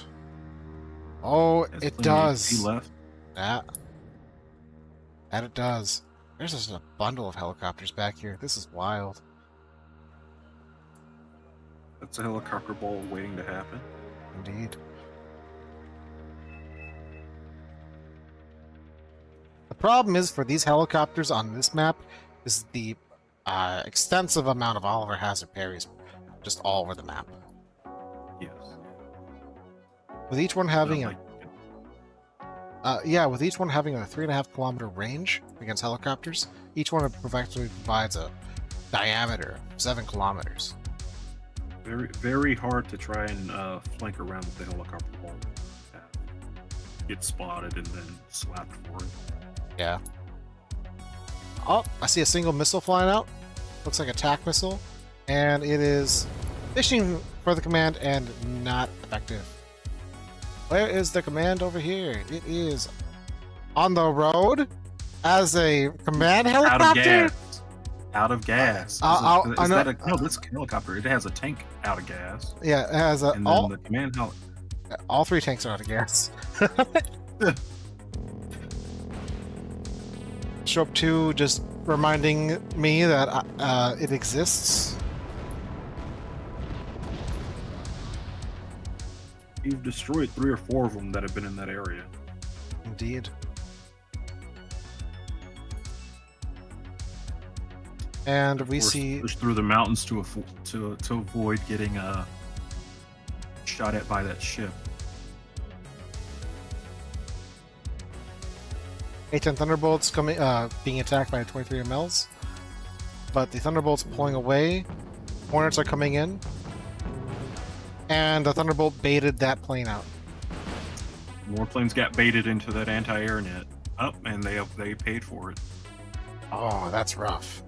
Oh, it does. Left. Yeah. That it does. There's just a bundle of helicopters back here. This is wild. That's a helicopter ball waiting to happen. Indeed. The problem is for these helicopters on this map is the extensive amount of Oliver Hazard parries just all over the map. Yes. With each one having with each one having a 3.5 kilometer range against helicopters, each one effectively provides a diameter of 7 kilometers. Very, very hard to try and flank around with the helicopter ball. Get spotted and then slapped for it. Yeah. Oh, I see a single missile flying out. Looks like a TAC missile. And it is fishing for the command and not effective. Where is the command over here? It is on the road as a command helicopter? Out of gas. No, this helicopter. It has a tank out of gas. Yeah, it has a. And then the command helicopter. All 3 tanks are out of gas. Stroke 2 just reminding me that it exists. You've destroyed 3 or 4 of them that have been in that area. Indeed. And we see push through the mountains to avoid getting shot at by that ship. A-10 Thunderbolts coming, being attacked by 23 MLs, but the Thunderbolts pulling away. Hornets are coming in, and the Thunderbolt baited that plane out. More planes got baited into that anti-air net. Up, and they paid for it. Oh, that's rough.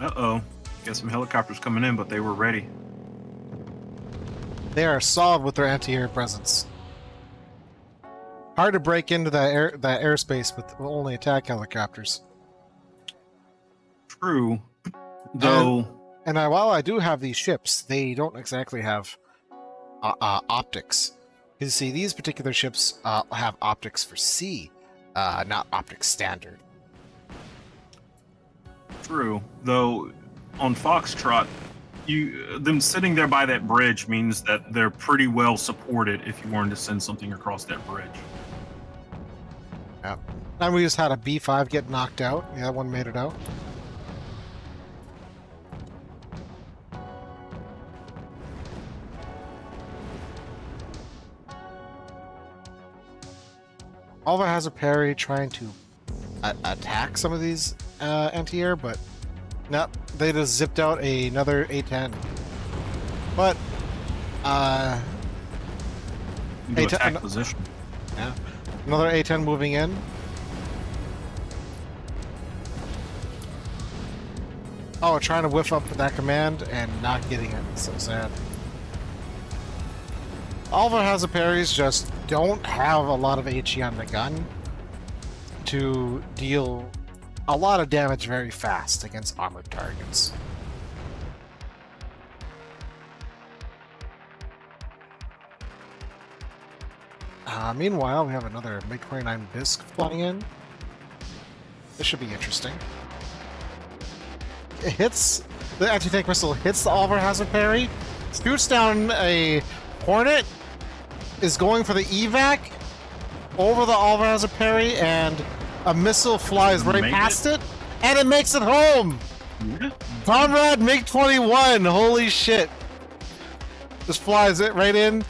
Uh-oh. Got some helicopters coming in, but they were ready. They are solid with their anti-air presence. Hard to break into that airspace with only attack helicopters. True, though. And while I do have these ships, they don't exactly have optics. You see, these particular ships have optics for sea, not optics standard. True, though. On Foxtrot, them sitting there by that bridge means that they're pretty well supported if you wanted to send something across that bridge. Yeah. And we just had a B5 get knocked out. Yeah, that one made it out. Alva has a parry trying to attack some of these anti-air, but no, they just zipped out another A-10. But Into attack position. Yeah, another A-10 moving in. Oh, trying to whiff up that command and not getting it. So sad. Alva has a parries, just don't have a lot of HE on the gun to deal a lot of damage very fast against armored targets. Meanwhile, we have another MiG-29 Bisque flying in. This should be interesting. It hits, the anti-tank missile hits the Alva has a parry, shoots down a Hornet, is going for the evac over the Alva has a parry, and a missile flies right past it, and it makes it home! Yeah. Conrad MiG-21, holy shit. Just flies it right in,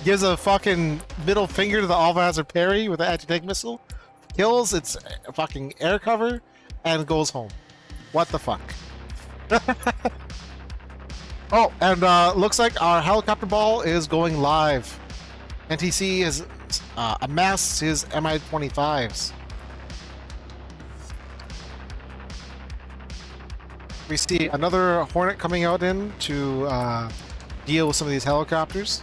gives a fucking middle finger to the Alva has a parry with the anti-tank missile, kills its fucking air cover, and goes home. What the fuck? Oh, and looks like our helicopter ball is going live. NTC has amassed his Mi-25s. We see another Hornet coming out in to deal with some of these helicopters.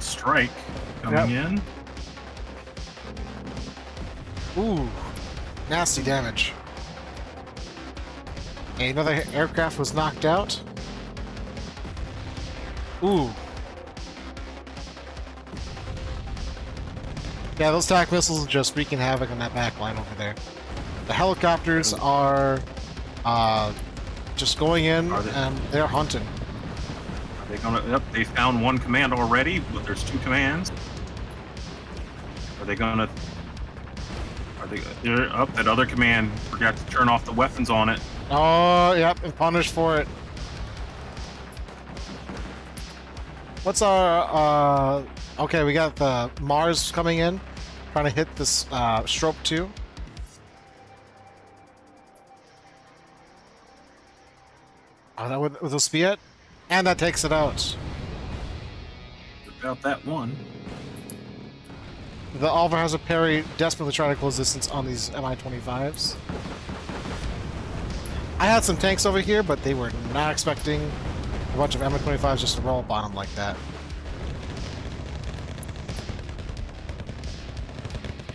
Strike coming in. Ooh, nasty damage. Another aircraft was knocked out. Ooh. Yeah, those attack missiles are just wreaking havoc on that back line over there. The helicopters are just going in and they're hunting. Are they gonna? Yep, they found one command already, but there's two commands. Are they gonna? They're up. That other command forgot to turn off the weapons on it. Oh, yep, and punished for it. What's our, okay, we got the Mars coming in, trying to hit this, Stroke 2. Oh, that would this be it? And that takes it out. Took out that one. The Alva has a parry, desperately trying to close distance on these Mi-25s. I had some tanks over here, but they were not expecting a bunch of Mi-25s just to roll up on them like that.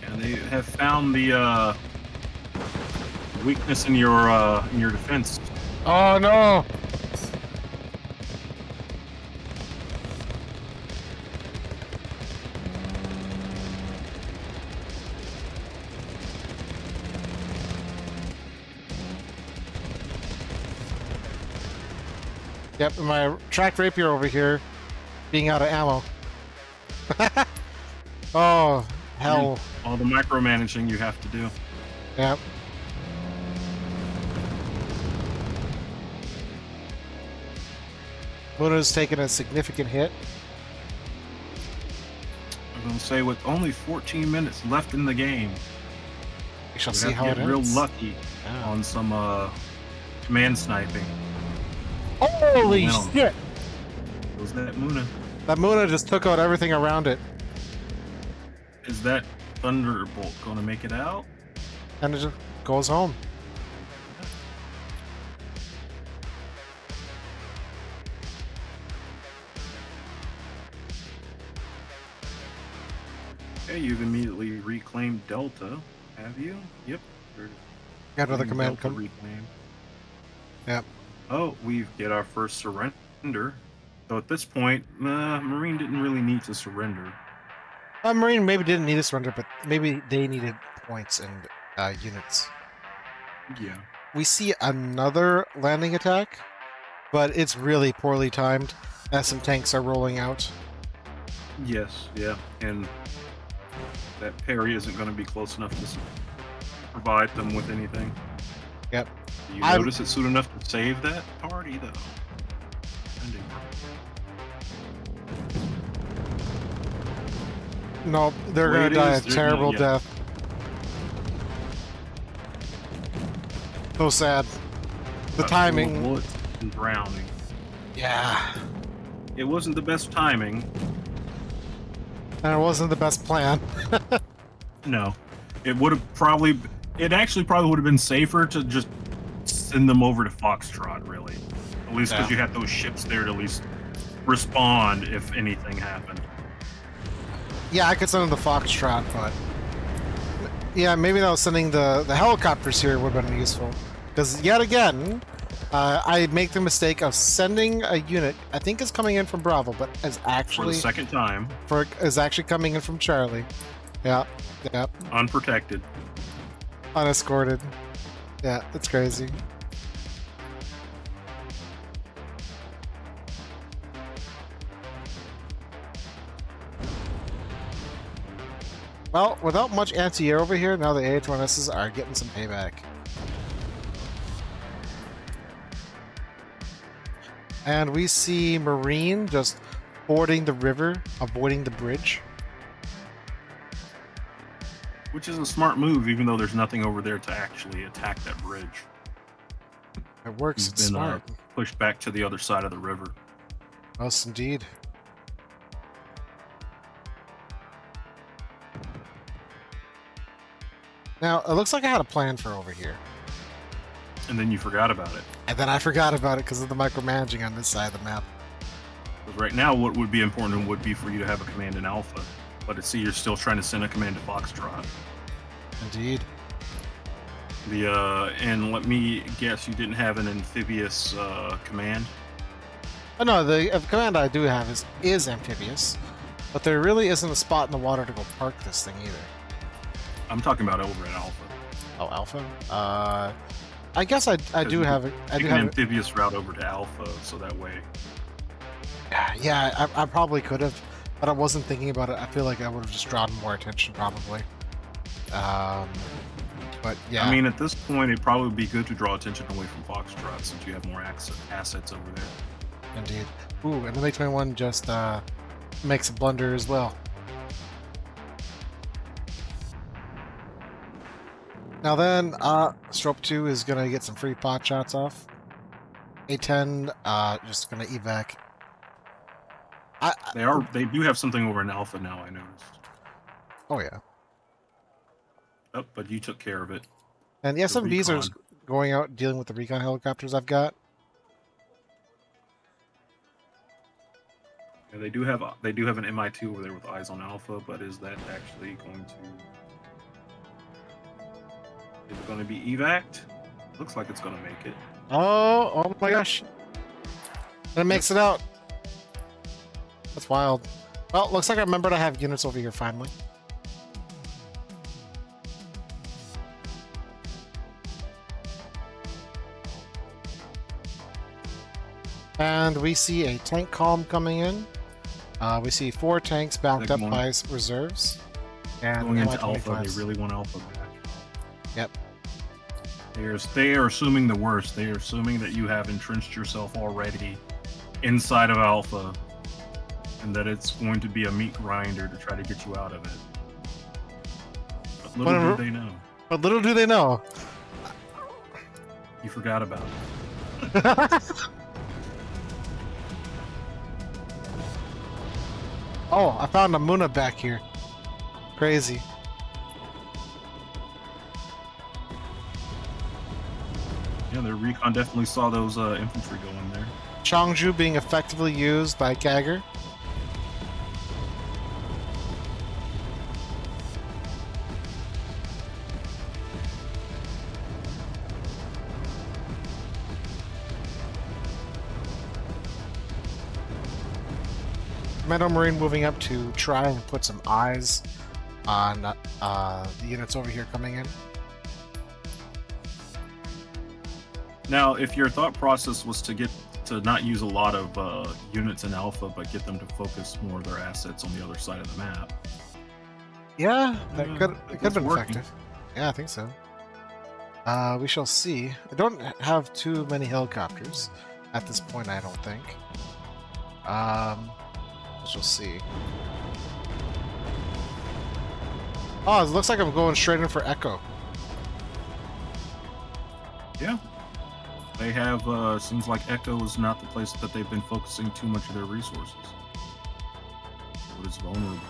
Yeah, they have found the weakness in your defense. Oh no! Yep, my tracked rapier over here being out of ammo. Oh, hell. All the micromanaging you have to do. Yep. Luna's taken a significant hit. I'm going to say with only 14 minutes left in the game, We shall we see have how to it get real ends. lucky Yeah. on some command sniping. Holy No. shit! Was that Muna? That Muna just took out everything around it. Is that Thunderbolt going to make it out? And it just goes home. Okay, you've immediately reclaimed Delta, have you? Yep. Got another command Delta come. reclaimed. Yep. Oh, we get our first surrender. So at this point, Marine didn't really need to surrender. Marine maybe didn't need a surrender, but maybe they needed points and units. Yeah. We see another landing attack, but it's really poorly timed as some tanks are rolling out. Yes, yeah. And that parry isn't going to be close enough to provide them with anything. Yep. Do you notice it's soon enough to save that party, though? No, they're going to die a terrible death. So sad. The timing. Bullets and drowning. Yeah. It wasn't the best timing. And it wasn't the best plan. No. It would have probably... It actually probably would have been safer to just send them over to Foxtrot, really. At least because you had those ships there to at least respond if anything happened. Yeah, I could send them the Foxtrot, but... Yeah, maybe that was sending the helicopters here would have been useful. Because, yet again, I make the mistake of sending a unit, I think it's coming in from Bravo, but is actually... For the second time. Is actually coming in from Charlie. Yeah, yeah. Unprotected. Unescorted. Yeah, that's crazy. Well, without much anti-air over here, now the AH-1Ss are getting some payback. And we see Marine just fording the river, avoiding the bridge. Which is a smart move, even though there's nothing over there to actually attack that bridge. It works, it's smart. Pushed back to the other side of the river. Yes, indeed. Now, it looks like I had a plan for over here. And then you forgot about it. And then I forgot about it because of the micromanaging on this side of the map. Because right now, what would be important would be for you to have a command in Alpha. But see, you're still trying to send a command to Foxtrot. Indeed. And let me guess, you didn't have an amphibious command? Oh no, the command I do have is amphibious. But there really isn't a spot in the water to go park this thing either. I'm talking about over at Alpha. Oh, Alpha? I guess I do have it. I do an have amphibious route over to Alpha, so that way. Yeah, I probably could have, but I wasn't thinking about it. I feel like I would have just drawn more attention, probably. But yeah. I mean, at this point, it'd probably be good to draw attention away from Foxtrot since you have more assets over there. Indeed. Ooh, and the MiG-21 just makes a blunder as well. Now then, Strope 2 is going to get some free pot shots off. A-10, just going to evac. They do have something over in Alpha now, I noticed. Oh, yeah. Oh, but you took care of it. And the SMVs are going out dealing with the recon helicopters I've got. Yeah, they do have an MI2 over there with eyes on Alpha, but is that actually going to... Is it going to be evac'd? Looks like it's going to make it. Oh my gosh. And it makes it out. That's wild. Well, looks like I remembered I have units over here finally. And we see a tank column coming in. We see 4 tanks backed up by reserves. And going into Alpha, they really want Alpha back. Yep. They are assuming the worst. They are assuming that you have entrenched yourself already inside of Alpha, and that it's going to be a meat grinder to try to get you out of it. But little do they know. But little do they know. You forgot about it. Oh, I found a Muna back here. Crazy. Yeah, their recon definitely saw those infantry going there. Changju being effectively used by Gagger. Commando Marine moving up to try and put some eyes on the units over here coming in. Now, if your thought process was to not use a lot of units in Alpha, but get them to focus more of their assets on the other side of the map. Yeah, it could have been working. effective. Yeah, I think so. We shall see. I don't have too many helicopters at this point, I don't think. We shall see. Oh, it looks like I'm going straight in for Echo. Yeah. They have, seems like Echo is not the place that they've been focusing too much of their resources. It is vulnerable.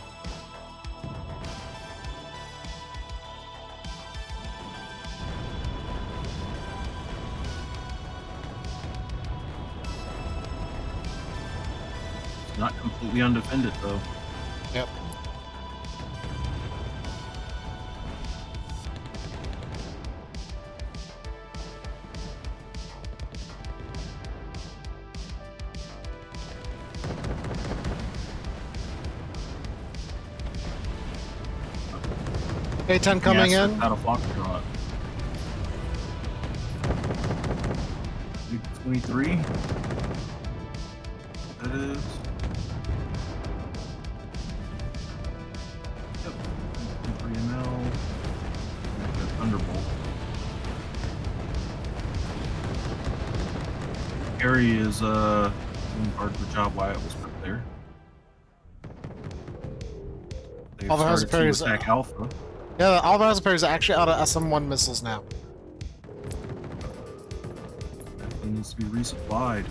It's not completely undefended, though. Yep. A10 coming Yeah, in. out of Foxtrot. 23. That is. Yep. 23 ML. Thunderbolt. Harry is doing part of the job why it was put there. They've All the started to Raspberries- attack Alpha. Yeah, all the Raspberries are actually out of SM-1 missiles now. It needs to be resupplied.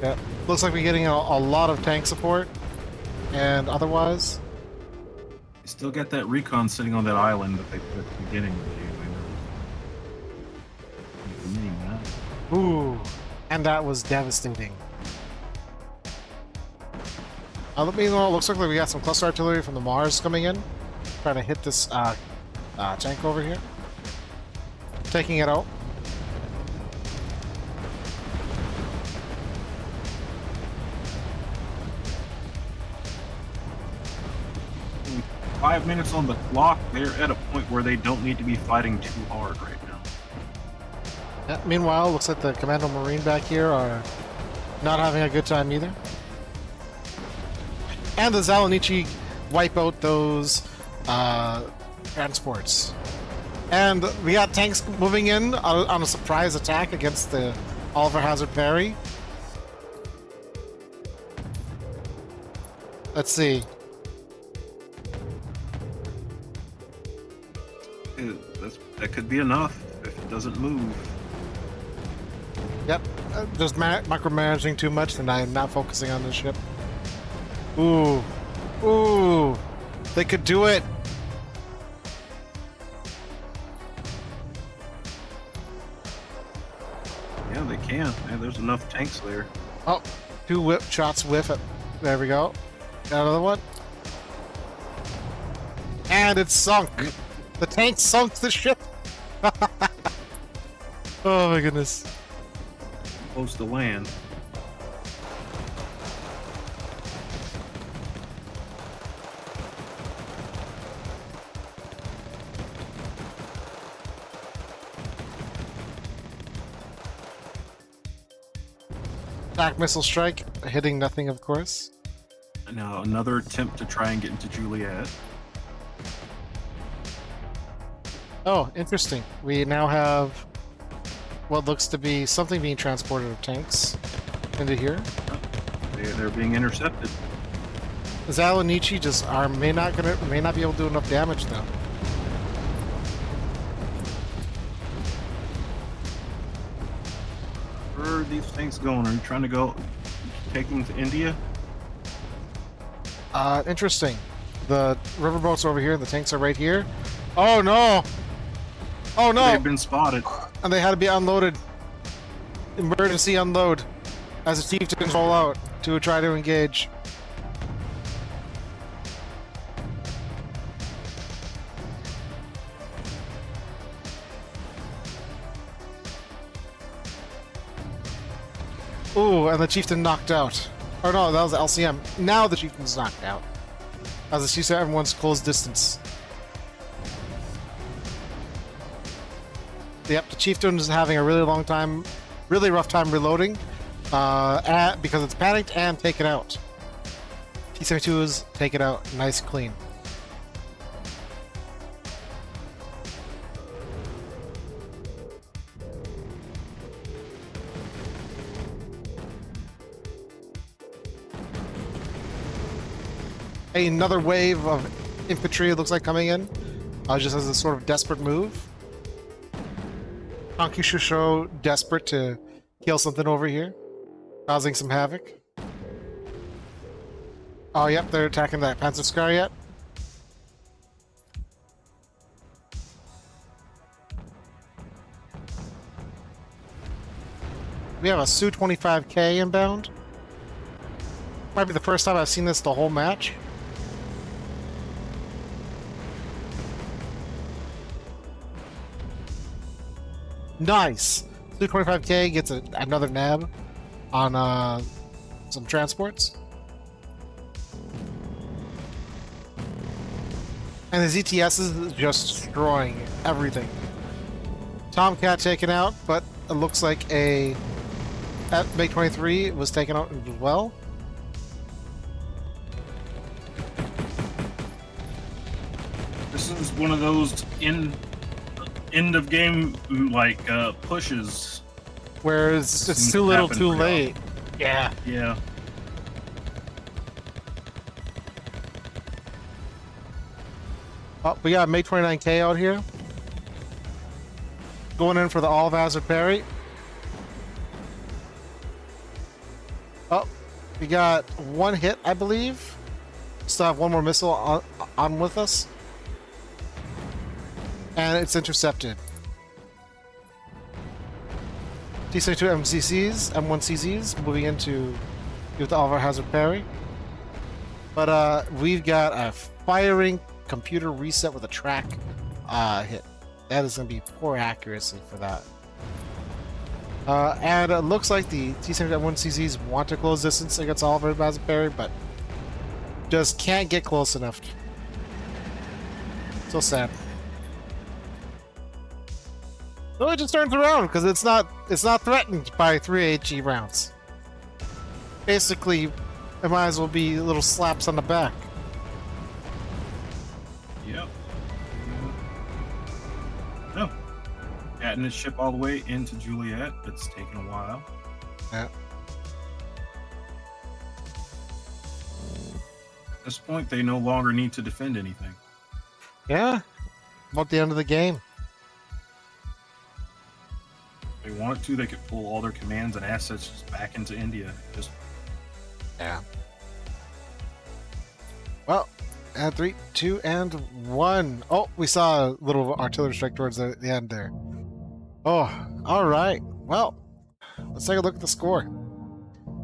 Yeah, looks like we're getting a lot of tank support, and otherwise, You still got that recon sitting on that island that they put at the beginning of the game. I know. That. ooh, and that was devastating. Let me know. It looks like we got some cluster artillery from the Mars coming in, trying to hit this tank over here, taking it out. With 5 minutes on the clock, they're at a point where they don't need to be fighting too hard right now. Yeah, meanwhile, looks like the Commando Marine back here are not having a good time either. And the Zalanichi wipe out those transports. And we got tanks moving in on a surprise attack against the Oliver Hazard Perry. Let's see. That could be enough if it doesn't move. Yep, just micromanaging too much, and I'm not focusing on the ship. Ooh, ooh, they could do it. Yeah, they can. Man, there's enough tanks there. Oh, two whip shots whiff it. There we go. Got another one. And it's sunk. The tank sunk the ship. Oh my goodness. Close to land. Attack missile strike, hitting nothing, of course. Now another attempt to try and get into Juliet. Oh, interesting. We now have what looks to be something being transported of tanks into here. They're being intercepted. Zalanichi just may not be able to do enough damage though. Where are these tanks going? Are you trying to go taking to India? Interesting. The riverboats are over here, the tanks are right here. Oh no! Oh no! They've been spotted. And they had to be unloaded. Emergency unload as a chieftains roll out to try to engage. Ooh, and the chieftain knocked out. Oh no, that was the LCM. Now the chieftain's knocked out. As the chieftain, everyone's close distance. Yep, the chieftain is having a really long time, really rough time reloading, because it's panicked and taken out. T-72 is taken out, nice clean. Another wave of infantry, it looks like, coming in, just as a sort of desperate move. Donkey Shusho desperate to kill something over here, causing some havoc. Oh, yep, they're attacking that Panzer Scar yet. We have a Su-25K inbound. Might be the first time I've seen this the whole match. Nice! Su-25K gets another nab on some transports. And the ZTS is just destroying everything. Tomcat taken out, but it looks like a MiG-23 was taken out as well. This is one of those end of game like pushes. Where it's too little, too late. Yeah. Yeah. Oh, we got a MiG-29K out here. Going in for the all-hazard parry. Oh, we got one hit, I believe. Still have one more missile on with us. And it's intercepted. T-72 MCCs, M1CZs, moving into with the all-hazard parry. But we've got a firing computer reset with a track hit. That is going to be poor accuracy for that. And it looks like the T-71CZs want to close distance against Oliver Bazapari, but just can't get close enough. So sad. So it just turns around because it's not threatened by 3 HE rounds. Basically, it might as well be little slaps on the back. Yep. No. Adding his ship all the way into Juliet. It's taken a while. Yeah. At this point, they no longer need to defend anything. Yeah. About the end of the game. If they wanted to, they could pull all their commands and assets just back into India. Yeah. Well, and 3, 2, and 1. Oh, we saw a little artillery strike towards the end there. Oh, all right. Well, let's take a look at the score.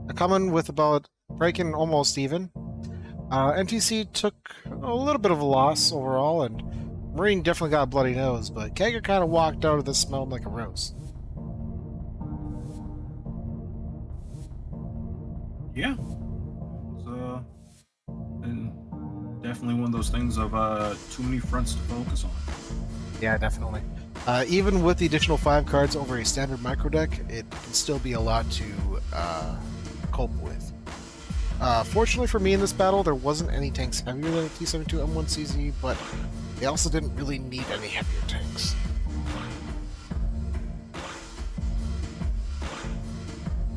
They're coming with about breaking almost even. NTC took a little bit of a loss overall, and Marine definitely got a bloody nose, but Kager kind of walked out of this smelling like a rose. Yeah. And definitely one of those things of too many fronts to focus on. Yeah, definitely. Even with the additional 5 cards over a standard micro deck, it can still be a lot to cope with. Fortunately for me in this battle, there wasn't any tanks heavier than a T-72 M1CZ, but they also didn't really need any heavier tanks.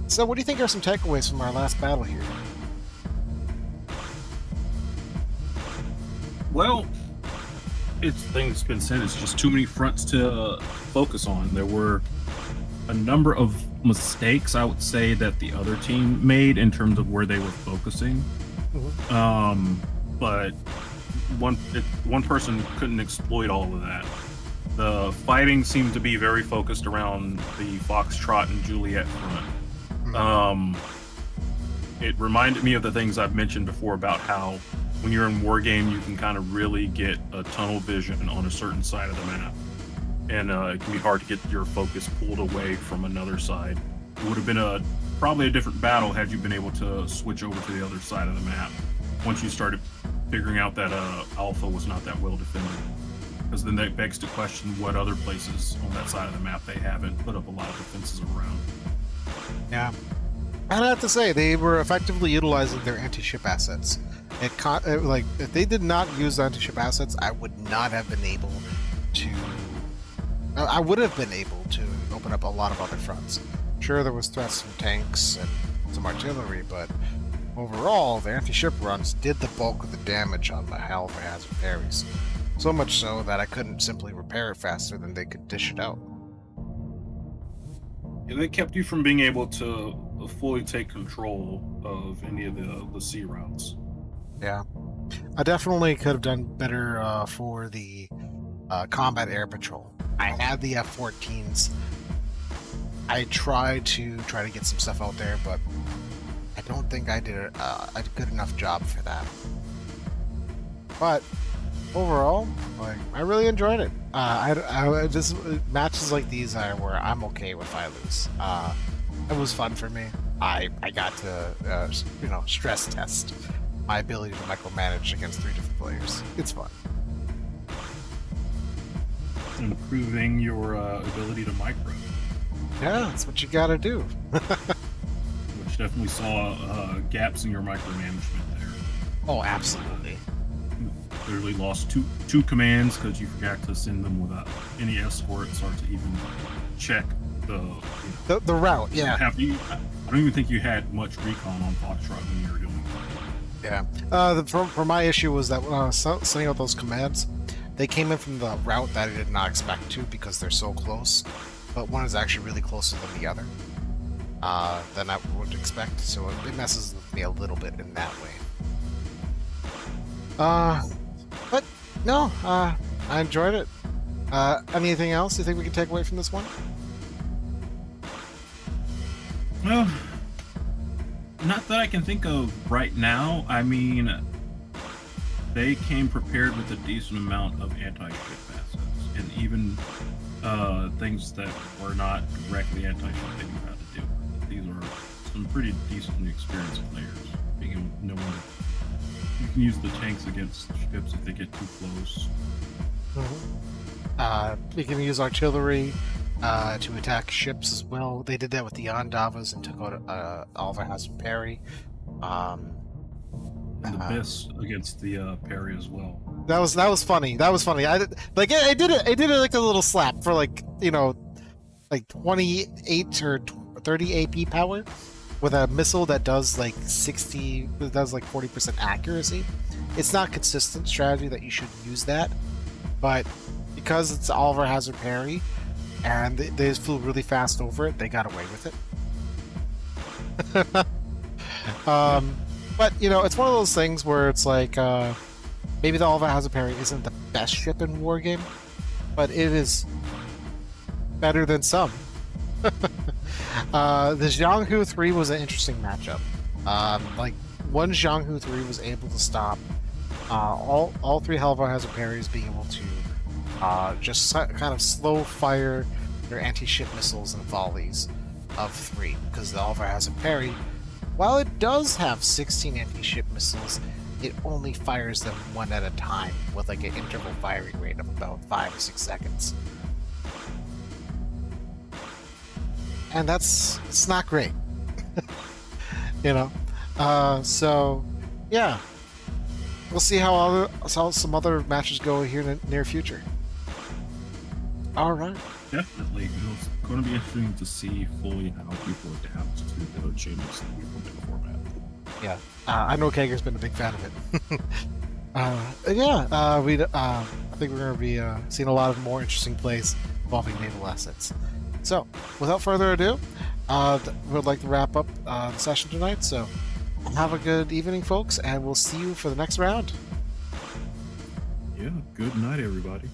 So what do you think are some takeaways from our last battle here? Well, it's the thing that's been said, it's just too many fronts to focus on. There were a number of mistakes, I would say, that the other team made in terms of where they were focusing. Mm-hmm. But one person couldn't exploit all of that. The fighting seemed to be very focused around the Foxtrot and Juliet front. It reminded me of the things I've mentioned before about how when you're in Wargame, you can kind of really get a tunnel vision on a certain side of the map. And it can be hard to get your focus pulled away from another side. It would have been a probably a different battle had you been able to switch over to the other side of the map once you started figuring out that Alpha was not that well defended. Because then that begs to question what other places on that side of the map they haven't put up a lot of defenses around. Yeah. I'd have to say, they were effectively utilizing their anti-ship assets. Like, if they did not use anti-ship assets, I would not have been able to... I would have been able to open up a lot of other fronts. Sure, there was threats from tanks and some artillery, but overall, the anti-ship runs did the bulk of the damage on the Alpha Hazard parries. So much so that I couldn't simply repair it faster than they could dish it out. Yeah, they kept you from being able to fully take control of any of the sea routes. Yeah. I definitely could have done better for the combat air patrol. I had the F-14s. I tried to get some stuff out there, but I don't think I did a good enough job for that. But overall, like, I really enjoyed it. I just matches like these are where I'm okay if I lose. It was fun for me. I got to stress test my ability to micromanage against 3 different players. It's fun. Improving your ability to micro. Yeah, that's what you gotta do. Which definitely saw gaps in your micromanagement there. Oh, absolutely. Clearly lost two commands because you forgot to send them without any escorts or to even check the route. Yeah. I don't even think you had much recon on Foxtrot when you were doing that. Yeah. For my issue was that when I was sending out those commands, they came in from the route that I did not expect to because they're so close, but one is actually really closer than the other than I would expect, so it messes with me a little bit in that way. But no, I enjoyed it. Anything else you think we can take away from this one? Well, not that I can think of right now. I mean, they came prepared with a decent amount of anti-ship assets, and even things that were not directly anti-ship they knew how to deal with. These are some pretty decently experienced players, being able to know when you can use the tanks against ships if they get too close. We can use artillery to attack ships as well. They did that with the Ondavas and took out Alpha Hazard parry. And the Biss against the parry as well. That was funny. That was funny. I did it like a little slap for like 28 or 30 AP power with a missile that does like 40% accuracy. It's not consistent strategy that you should use that, but because it's Alpha Hazard parry and they just flew really fast over it, they got away with it. But it's one of those things where it's like maybe the Alpha Hazard parry isn't the best ship in Wargame, but it is better than some. The Xianghu 3 was an interesting matchup. Like one Xianghu 3 was able to stop all 3 Alpha Hazard parries being able to just kind of slow fire their anti-ship missiles and volleys of 3, because the Alpha Hazard parry, while it does have 16 anti-ship missiles, it only fires them one at a time with like an interval firing rate of about 5 or 6 seconds. And it's not great. So yeah, we'll see how some other matches go here in the near future. All right. Definitely. It's going to be interesting to see fully how people adapt to the changes in the format. Yeah. I know Kager's been a big fan of it. I think we're going to be seeing a lot of more interesting plays involving naval assets. So, without further ado, we'd like to wrap up the session tonight. So, have a good evening, folks, and we'll see you for the next round. Yeah, good night, everybody.